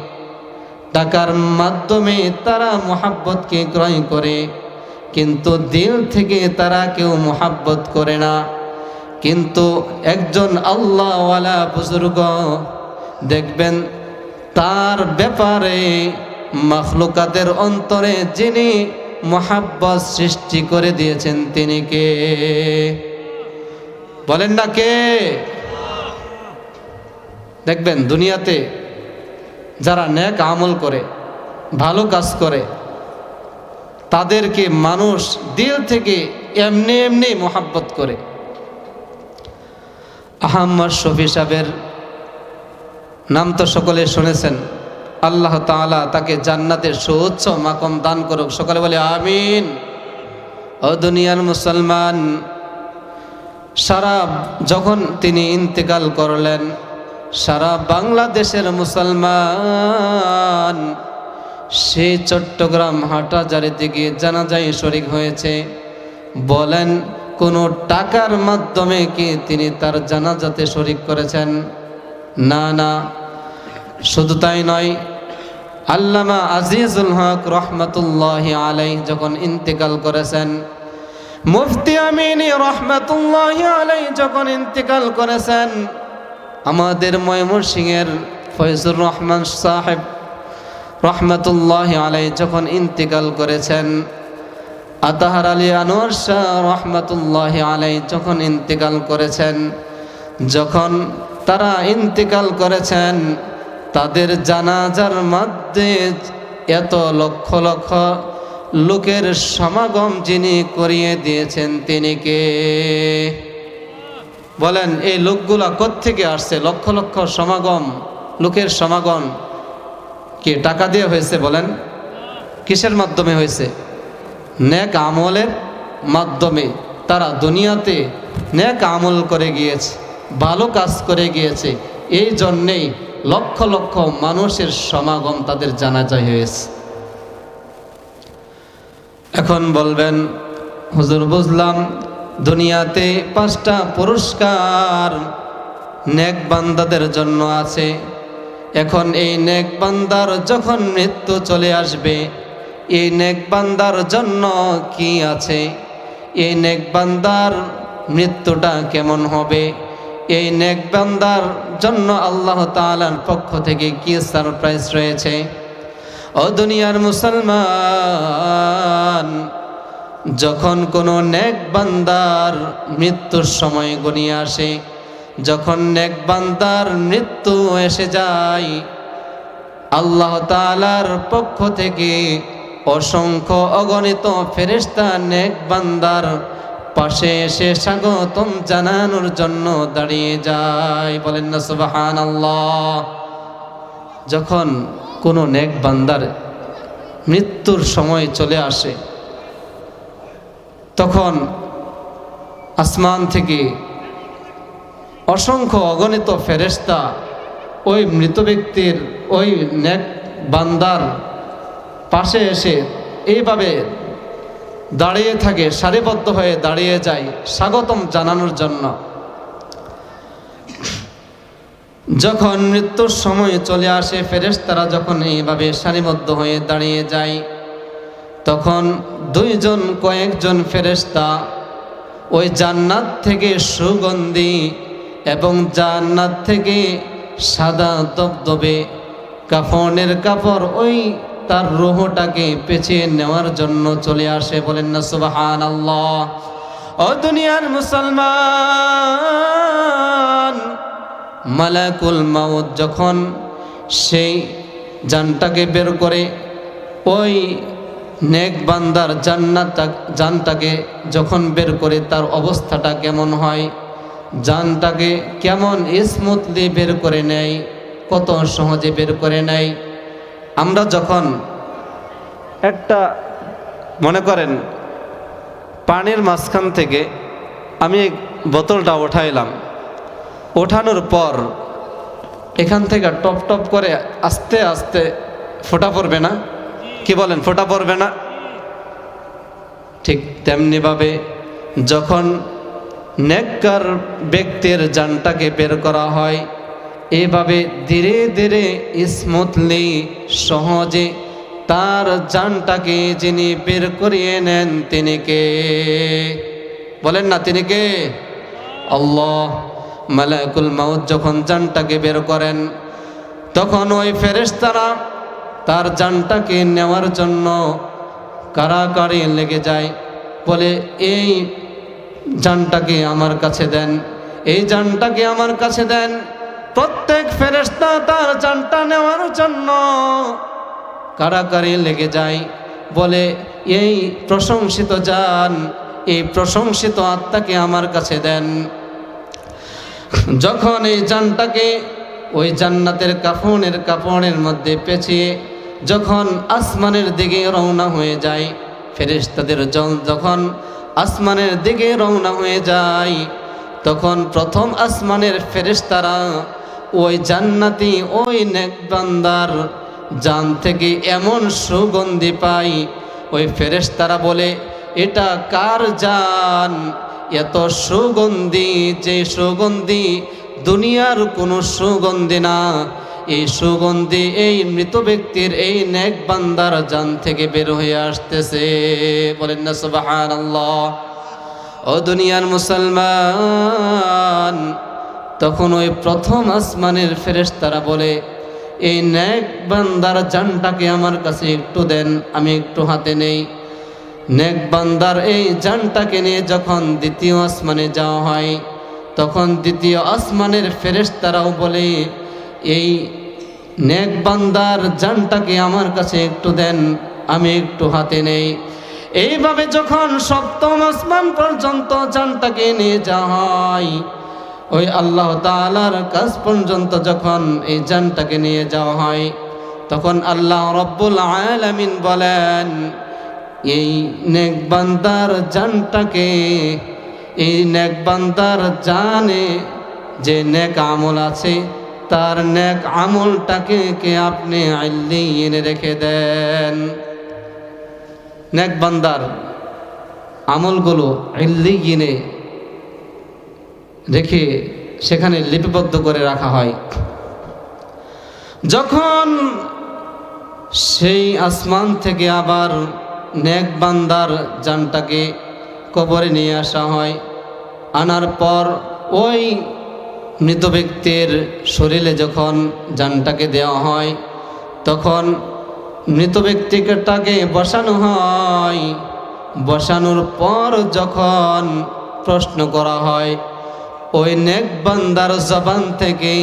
টাকার মাধ্যমে তারা মোহাব্বতকে ক্রয় করে, কিন্তু দিল থেকে তারা কেউ মোহাব্বত করে না। কিন্তু একজন আল্লাহওয়ালা বুজুর্গ দেখবেন, তার ব্যাপারে মাখলুকাতের অন্তরে যিনি মোহাব্বত সৃষ্টি করে দিয়েছেন তিনি কে? বলেন না কে? দেখবেন দুনিয়াতে যারা নেক আমল করে, ভালো কাজ করে, তাদেরকে মানুষ দিল থেকে এমনি এমনি মোহাব্বত করে। আহমদ শফি সাহেবের নাম তো সকলে শুনেছেন। আল্লাহ তাআলা তাকে জান্নাতের সুউচ্চ মাকাম দান করুক, সকলে বলে আমিন। ও দুনিয়ার মুসলমান, যখন তিনি ইন্তেকাল করলেন, সারা বাংলাদেশের মুসলমান সেই চট্টগ্রাম হাটহাজারীতে গিয়ে জানাজায় শরীক হয়েছে। বলেন, কোনো টাকার মাধ্যমে কি তিনি তার জানাজাতে শরীক করেছেন? না না। শুধু তাই নয়, আল্লামা আজিজুল হক রহমতুল্লাহি আলাইহি যখন ইন্তেকাল করেছেন, মুফতি আমিনী রহমতুল্লাহি আলাইহি যখন ইন্তেকাল করেছেন, আমাদের ময়মনসিংহের ফয়জুর রহমান সাহেব রহমতুল্লাহি আলাইহি যখন ইন্তেকাল করেছেন, আতাহার আলী আনোয়ার শাহ রহমতুল্লাহি আলাইহি যখন ইন্তেকাল করেছেন, যখন তারা ইন্তেকাল করেছেন, তাদের জানাজার মধ্যে এত লক্ষ লক্ষ লোকের সমাগম যিনি করিয়ে দিয়েছেন তিনি কে? বলেন, এই লোকগুলা কোত্থেকে আসছে? লক্ষ লক্ষ সমাগম, লোকের সমাগম কি টাকা দিয়ে হয়েছে? বলেন, কিসের মাধ্যমে হয়েছে? নেক আমলের মাধ্যমে। তারা দুনিয়াতে নেক আমল করে গিয়েছে, ভালো কাজ করে গিয়েছে, এই জন্যেই লক্ষ লক্ষ মানুষের সমাগম তাদের জানাজায় হয়েছে। এখন বলবেন, হুজুর বুঝলাম দুনিয়াতে 5টা পুরস্কার নেক বান্দাদের জন্য আছে। এখন এই নেক বান্দার যখন মৃত্যু চলে আসবে, এই নেক বান্দার জন্য কি আছে? এই নেক বান্দার মৃত্যুটা কেমন হবে? এই নেক বান্দার জন্য আল্লাহ তাআলার পক্ষ থেকে কি সারপ্রাইজ রয়েছে? ও দুনিয়ার মুসলমান, যখন কোনো নেক বান্দার মৃত্যুর সময় ঘনিয়ে আসে, যখন নেক বান্দার মৃত্যু এসে যায়, আল্লাহ তাআলার পক্ষ থেকে অসংখ্য অগণিত ফেরেশতা নেক বান্দার পাশে এসে স্বাগতম জানানোর জন্য দাঁড়িয়ে যায়। বলেন না সুবহানাল্লাহ। যখন কোনো নেক বান্দার মৃত্যুর সময় চলে আসে, তখন আসমান থেকে অসংখ্য অগণিত ফেরেশতা ওই মৃত ব্যক্তির ওই নেক বান্দার পাশে এসে এইভাবে দাঁড়িয়ে থাকে, সারিবদ্ধ হয়ে দাঁড়িয়ে যায় স্বাগতম জানানোর জন্য। যখন মৃত্যুর সময় চলে আসে, ফেরেশতারা যখন এইভাবে সারিবদ্ধ হয়ে দাঁড়িয়ে যায়, তখন কয়েকজন ফেরেশতা ওই জান্নাত থেকে সুগন্ধি এবং জান্নাত থেকে সাদা দবদবে কাফনের কাপড় ওই তার রূহটাকে পেঁচিয়ে নেওয়ার জন্য চলে আসে। বলেন না সুবহানাল্লাহ। ও দুনিয়ার মুসলমান, মালাকুল মাউত যখন সেই জানটাকে বের করে ওই নেক বান্দার জানটাকে যখন বের করে, তার অবস্থাটা কেমন হয়, জানটাকে কেমন স্মুথলি বের করে নেয়, কত সহজে বের করে নেয়। আমরা যখন একটা মনে করেন পানির মাঝখান থেকে আমি বোতলটা উঠাইলাম, ওঠানোর পর এখান থেকে টপ টপ করে আস্তে আস্তে ফোঁটা পড়বে না? কি বলেন, ফোঁটা পড়বে না? ঠিক তেমনিভাবে যখন নেককার ব্যক্তির জানটাকে বের করা হয়, এভাবে ধীরে ধীরে স্মুথলি সহজে তার জানটাকে যিনি বের করিয়ে নেন তিনি কে? বলেন না, তিনি কে? আল্লাহ। মালাকুল মাউত যখন জানটাকে বের করেন, তখন ওই ফেরেশতারা তার জানটাকে নেওয়ার জন্য কাড়াকাড়ি লেগে যায়, বলে এই জানটাকে আমার কাছে দেন, এই জানটাকে আমার কাছে দেন। প্রত্যেক ফেরেশতা তার জানটা নেওয়ার জন্য কাড়াকাড়ি লেগে যায়, বলে এই প্রশংসিত জান, এই প্রশংসিত আত্মাকে আমার কাছে দেন। যখন এই জানটাকে ওই জান্নাতের কাফনের মধ্যে পেঁচিয়ে যখন আসমানের দিকে রওনা হয়ে যায়, ফেরেশতাদের যখন আসমানের দিকে রওনা হয়ে যায়, তখন প্রথম আসমানের ফেরেশতারা ওই জান্নাতি ওই নেক বান্দার জান থেকে এমন সুগন্ধি পায়, ওই ফেরেশতারা বলে এটা কার জান? এত সুগন্ধি, যে সুগন্ধি দুনিয়ার কোনো সুগন্ধি না, এই সুগন্ধি এই মৃত ব্যক্তির এই নেক বান্দার জান থেকে বের হয়ে আসতেছে। বলেন না সুবহানাল্লাহ। ও দুনিয়ার মুসলমান, তখন ওই প্রথম আসমানের ফেরেশতারা বলে এই নেক বান্দার জানটাকে আমার কাছে একটু দেন, আমি একটু হাতে নেই। নেক বান্দার এই জানটাকে নিয়ে যখন দ্বিতীয় আসমানে যাওয়া হয়, তখন দ্বিতীয় আসমানের ফেরেশতারাও বলে এই নেক বান্দার জানটাকে আমার কাছে একটু দেন, আমি একটু হাতে নেই। এইভাবে যখন সপ্তম আসমান পর্যন্ত জানটাকে নিয়ে যাওয়া হয়, ওই আল্লাহ তাআলার কাছ পর্যন্ত যখন এই জানটাকে নিয়ে যাওয়া হয়, তখন আল্লাহ রব্বুল আলামিন বলেন এই নেক বান্দার জানটাকে, এই নেক বান্দার জানে যে নেক আমল আছে, তার নেক আমলটাকে কে আপনি ইল্লিয়িনে রেখে দেন। নেক বান্দার আমলগুলো ইল্লিয়িনে রেখে সেখানে লিপিবদ্ধ করে রাখা হয়। যখন সেই আসমান থেকে আবার নেক বান্দার জানটাকে কবরে নিয়ে আসা হয়, আনার পর ওই মৃত ব্যক্তির শরীরে যখন জানটাকে দেওয়া হয়, তখন মৃত ব্যক্তিটাকে বসানো হয়। বসানোর পর যখন প্রশ্ন করা হয়, ওই নেক বান্দার জবান থেকে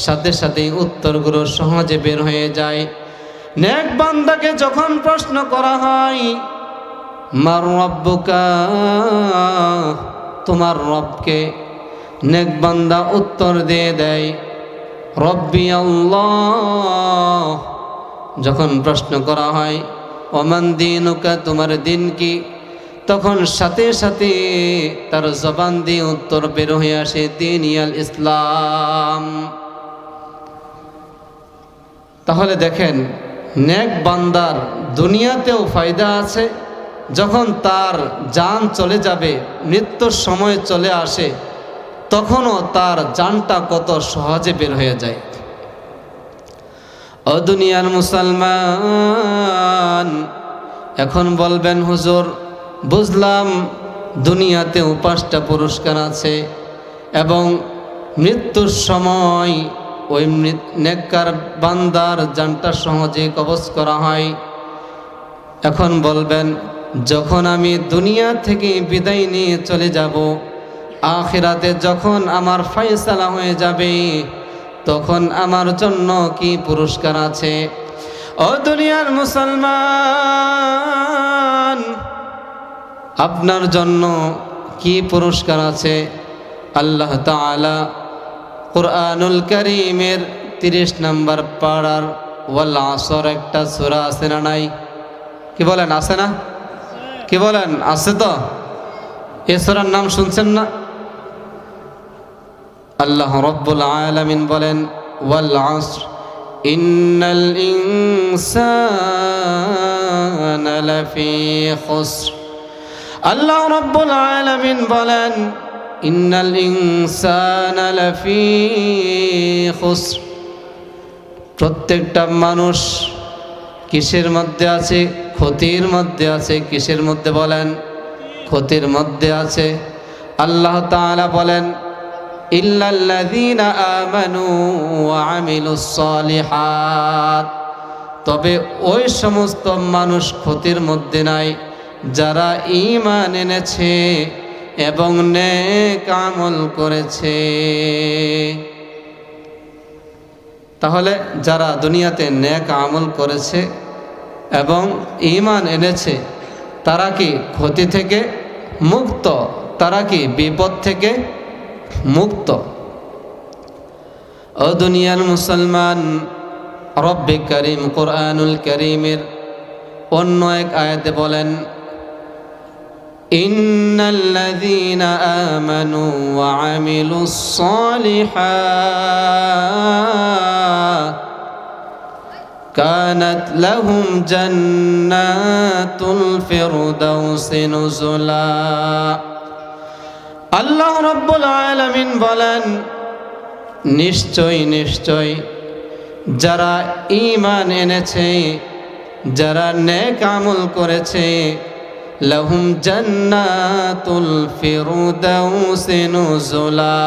সাথে সাথে উত্তরগুলো সহজে বের হয়ে যায়। নেক বান্দাকে যখন প্রশ্ন করা হয় মার রব্বুকা, তোমার রবকে, নেক বান্দা উত্তর দিয়ে দেয় রব্বি আল্লাহ। যখন প্রশ্ন করা হয় ওমান দিনুকা, তোমার দিন কি, তখন সাথে সাথে তার জবান দিয়ে উত্তর বের হয়ে আসে দীনিয়াল ইসলাম। তাহলে দেখেন, নেক বান্দার দুনিয়াতেও ফায়দা আছে, যখন তার জান চলে যাবে, মৃত্যুর সময় চলে আসে, তখনও তার জানটা কত সহজে বের হয়ে যায়। ও দুনিয়ার মুসলমান, এখন বলবেন হুজুর, বুঝলাম দুনিয়াতেও 5টা পুরস্কার আছে এবং মৃত্যুর সময় ওই নেককার বান্দার জানটা সহজে কবজ করা হয়। এখন বলবেন, যখন আমি দুনিয়া থেকে বিদায় নিয়ে চলে যাব, আখিরাতে যখন আমার ফয়সালা হয়ে যাবে, তখন আমার জন্য কি পুরস্কার আছে? ও দুনিয়ার মুসলমান, আপনার জন্য কি পুরস্কার আছে? আল্লাহ তাআলা কুরআনুল কারীমের 30 নম্বর পারার ওয়াল আসর একটা সূরা আছে না নাই? কি বলেন, আছে না? কি বলেন, আছে তো? এই সূরার নাম শুনছেন না? আল্লাহ রাব্বুল আলামিন বলেন, ওয়াল আসর ইন্নাল ইনসানা লাফি খুসর। আল্লাহ রাব্বুল আলামিন বলেন, ইন্নাল ইনসানা লাফি খুসর। প্রত্যেকটা মানুষ কিসের মধ্যে আছে? ক্ষতির মধ্যে আছে। কিসের মধ্যে বলেন? ক্ষতির মধ্যে আছে। আল্লাহ তাআলা বলেন, ইল্লাল্লাযীনা আমানু ওয়া আমিলুস সালিহাত। তবে ওই সমস্ত মানুষ ক্ষতির মধ্যে নাই যারা ঈমান এনেছে এবং নেক আমল করেছে। তাহলে যারা দুনিয়াতে নেক আমল করেছে এবং ঈমান এনেছে, তারা কি ক্ষতি থেকে মুক্ত? তারা কি বিপদ থেকে মুক্ত? ও দুনিয়ার মুসলমান, রব্বে করিম কুরআনুল কারীমের অন্য এক আয়াতে বলেন, ইন্নাল্লাযীনা আমানু ওয়া আমিলুস সালিহাত কানাত লাহুম জান্নাতুল ফিরদাউসি নুজুলা। আল্লাহ রাব্বুল আলামিন বলেন, নিশ্চয় নিশ্চয় যারা ঈমান এনেছে, যারা নেক আমল করেছে, লাহুম জান্নাতুল ফিরদাউসি নুজুলা,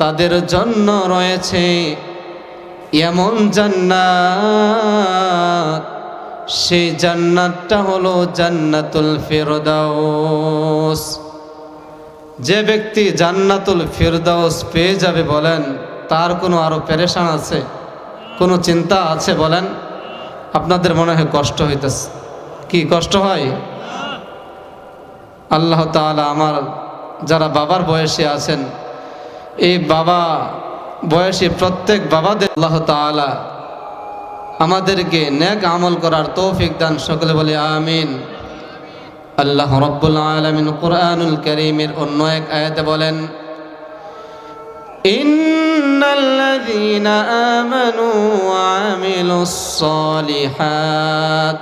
তাদের জন্য রয়েছে এমন জান্নাত, সেই জান্নাতটা হলো জান্নাতুল ফিরদাউস। যে ব্যক্তি জান্নাতুল ফিরদাউস পেয়ে যাবে, বলেন তার কোনো আরো পেরেশান আছে? কোনো চিন্তা আছে? বলেন। আপনাদের মনে হয় কষ্ট হইতেছে। কি কষ্ট হয়? আল্লাহ তাআলা আমার যারা বাবার বয়সে আছেন, এই বাবা বয়সী প্রত্যেক বাবাদের আল্লাহ তাআলা আমাদেরকে নেক আমল করার তৌফিক দান। সকলে বলি আমিন। আল্লাহ রাব্বুল আলামিন কুরআনুল কারীমের অন্য এক আয়াতে বলেন, ইন্নাল্লাযীনা আমানু ওয়া আমিলুস সালিহাত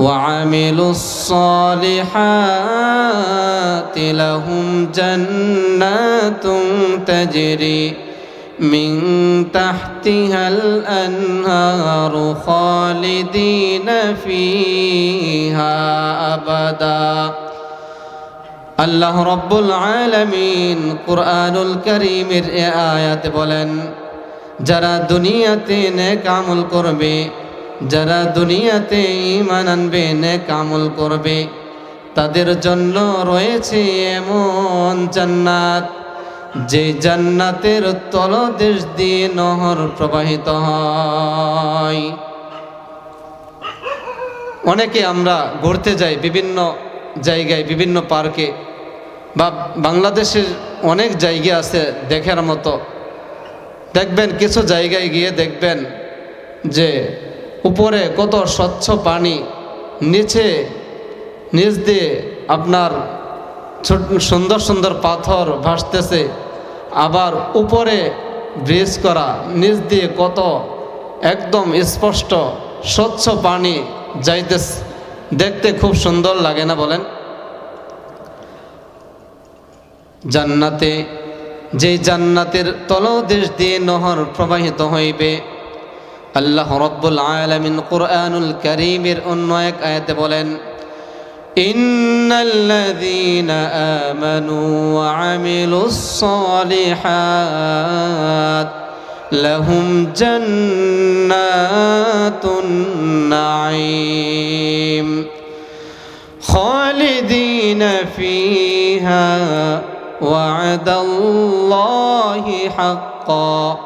وعملوا الصالحات لهم جنات تجري من تحتها الأنهار خالدين فيها أبدا। আল্লাহ রাব্বুল আলামিন কুরআনুল কারীমের এই আয়াতে বলেন, যারা দুনিয়াতে নেক আমল করবে, যারা দুনিয়াতে ঈমান আনবে, নেক আমল করবে, তাদের জন্য রয়েছে এমন জান্নাত, যে জান্নাতের তলদেশ দিয়ে নহর প্রবাহিত হয়। অনেকে আমরা ঘুরতে যাই বিভিন্ন জায়গায়, বিভিন্ন পার্কে, বা বাংলাদেশের অনেক জায়গা আছে দেখার মতো। দেখবেন কিছু জায়গায় গিয়ে দেখবেন যে উপরে কত স্বচ্ছ পানি, নিচে নিচ দিয়ে আপনার সুন্দর সুন্দর পাথর ভাসতেছে, আবার উপরে ব্রিজ করা, নিচ দিয়ে কত একদম স্পষ্ট স্বচ্ছ পানি যাইতেছে, দেখতে খুব সুন্দর লাগে না বলেন? জান্নাতে, যেই জান্নাতের তলদেশ দিয়ে নহর প্রবাহিত হইবে, আল্লাহ রাব্বুল আলামিন কুরআনুল কারীমের অন্য এক আয়াতে বলেন, ইন্নাল্লাযীনা আমানু ওয়া আমিলুস সালিহাত লাহুম জান্নাতুন নাঈম খালিদিনা ফীহা ওয়া'দাল্লাহি হাক্কান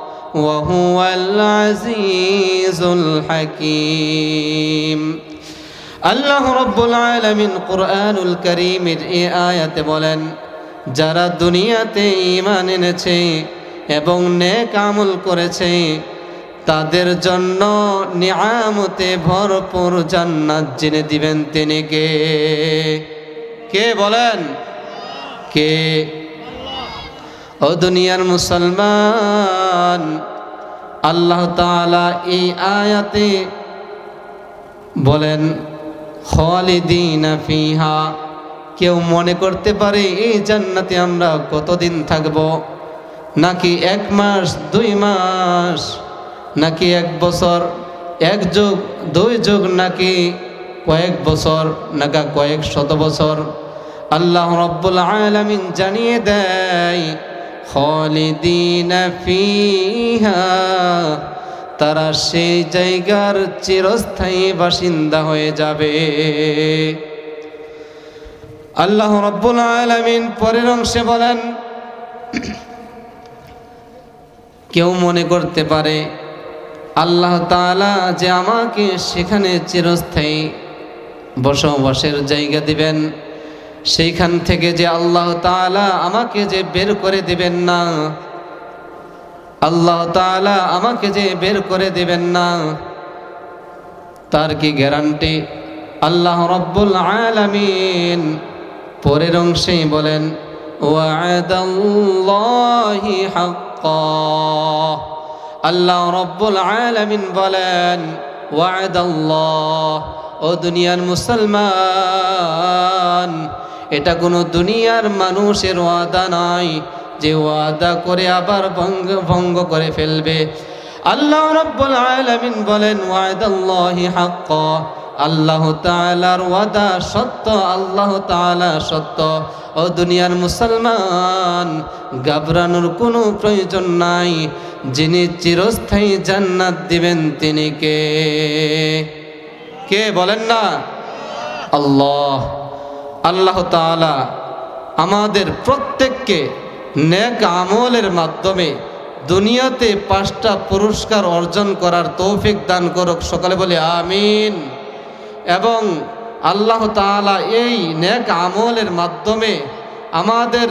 ওয়া হুয়াল আজিজুল হাকীম। আল্লাহ রাব্বুল আলামিন কুরআনুল কারীমের এই আয়াতে বলেন, যারা দুনিয়াতে ঈমান এনেছে এবং নেক আমল করেছে তাদের জন্য নিয়ামতে ভরপুর জান্নাত জেনে দিবেন তিনি কে? কে বলেন? কে? ও দুনিয়ার মুসলমান, আল্লাহ তাআলা এই আয়াতে বলেন খালিদিনা ফিহা। কেউ মনে করতে পারে এই জান্নাতে আমরা কতদিন থাকব, নাকি 1 মাস 2 মাস, নাকি 1 বছর, 1 যুগ 2 যুগ, নাকি কয়েক বছর, নাকি কয়েক শত বছর। আল্লাহ রাব্বুল আলামিন জানিয়ে দেয় খালিদিনা ফিহা, তারা সেই জায়গার চিরস্থায়ী বাসিন্দা হয়ে যাবে। আল্লাহ রাব্বুল আলামিন পরের অংশে বলেন, কেউ মনে করতে পারে আল্লাহ তাআলা যে আমাকে সেখানে চিরস্থায়ী বসবাসের জায়গা দিবেন, সেইখান থেকে যে আল্লাহ তাআলা আমাকে যে বের করে দিবেন না, আল্লাহ তাআলা আমাকে যে বের করে দিবেন না, তার কি গ্যারান্টি? আল্লাহ রাব্বুল আলামিন পরের অংশেই বলেন ওয়া'দাল্লাহি হাক্কান। আল্লাহ রাব্বুল আলামিন বলেন ওয়া'দাল্লাহ। ও দুনিয়ার মুসলমান, এটা কোনো দুনিয়ার মানুষের ওয়াদা নয় যে ওয়াদা করে আবার ভঙ্গ করে ফেলবে। আল্লাহ রাব্বুল আলামিন বলেন ওয়া'দাল্লাহি হাক্কান। আল্লাহ তাআলার ওয়াদা সত্য, আল্লাহ তাআলা সত্য। ও দুনিয়ার মুসলমান, ঘাবড়ানোর কোনো প্রয়োজন নাই। যিনি চিরস্থায়ী জান্নাত দিবেন তিনি কে? কে বলেন না? আল্লাহ। আল্লাহ তাআলা আমাদের প্রত্যেককে নেক আমলের মাধ্যমে দুনিয়াতে 5টা পুরস্কার অর্জন করার তৌফিক দান করুক। সকলে বলি আমিন। এবং আল্লাহ তাআলা এই নেক আমলের মাধ্যমে আমাদের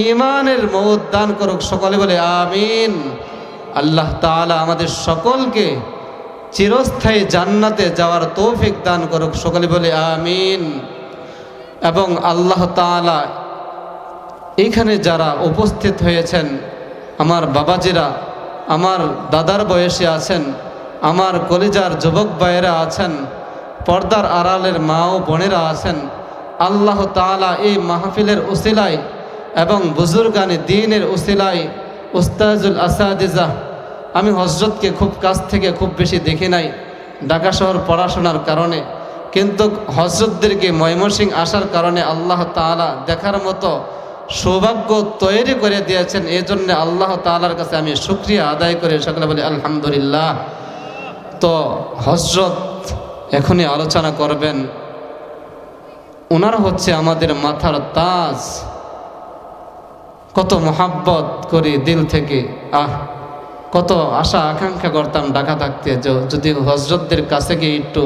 ঈমানের মওত দান করুক। সকলে বলি আমিন। আল্লাহ তাআলা আমাদের সকলকে চিরস্থায়ী জান্নাতে যাওয়ার তৌফিক দান করুক। সকলে বলি আমিন। এবং আল্লাহ তাআলা এখানে যারা উপস্থিত হয়েছেন, আমার বাবাজিরা, আমার দাদার বয়সে আছেন, আমার কলিজার যুবক ভাইয়েরা আছেন, পর্দার আড়ালের মা ও বোনেরা আছেন, আল্লাহ তাআলা এই মাহফিলের উসিলায় এবং বুজুর্গানে দ্বীনের উসিলায় উস্তাজুল আসাদিজা, আমি হযরতকে খুব কাছ থেকে খুব বেশি দেখি নাই ঢাকা শহর পড়াশোনার কারণে, কিন্তু হযরতদেরকে ময়মনসিংহ আসার কারণে আল্লাহ তাআলা দেখার মতো সৌভাগ্য তৈরি করে দিয়েছেন। এই জন্য আল্লাহ তাআলার কাছে আমি শুকরিয়া আদায় করে সকলে বলি আলহামদুলিল্লাহ। তো হযরত এখনই আলোচনা করবেন। ওনারা হচ্ছে আমাদের মাথার তাজ। কত মোহাব্বত করি দিল থেকে, কত আশা আকাঙ্ক্ষা করতাম ঢাকা থাকতে যদি হযরতদের কাছে গিয়ে একটু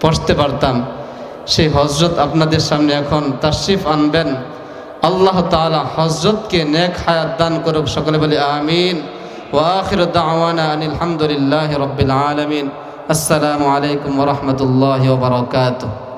পৌঁছতে পারতাম। সেই হযরত আপনাদের সামনে এখন তাশরিফ আনবেন। আল্লাহ তাআলা হযরতকে নেক হায়াত দান করুক। সকলে বলি আমিন। ওয়া আখিরু দাওয়ানা আনিল হামদুলিল্লাহি রাব্বিল আলামিন। আসসালামু আলাইকুম ওয়া রাহমাতুল্লাহি ওয়া বারাকাতুহু।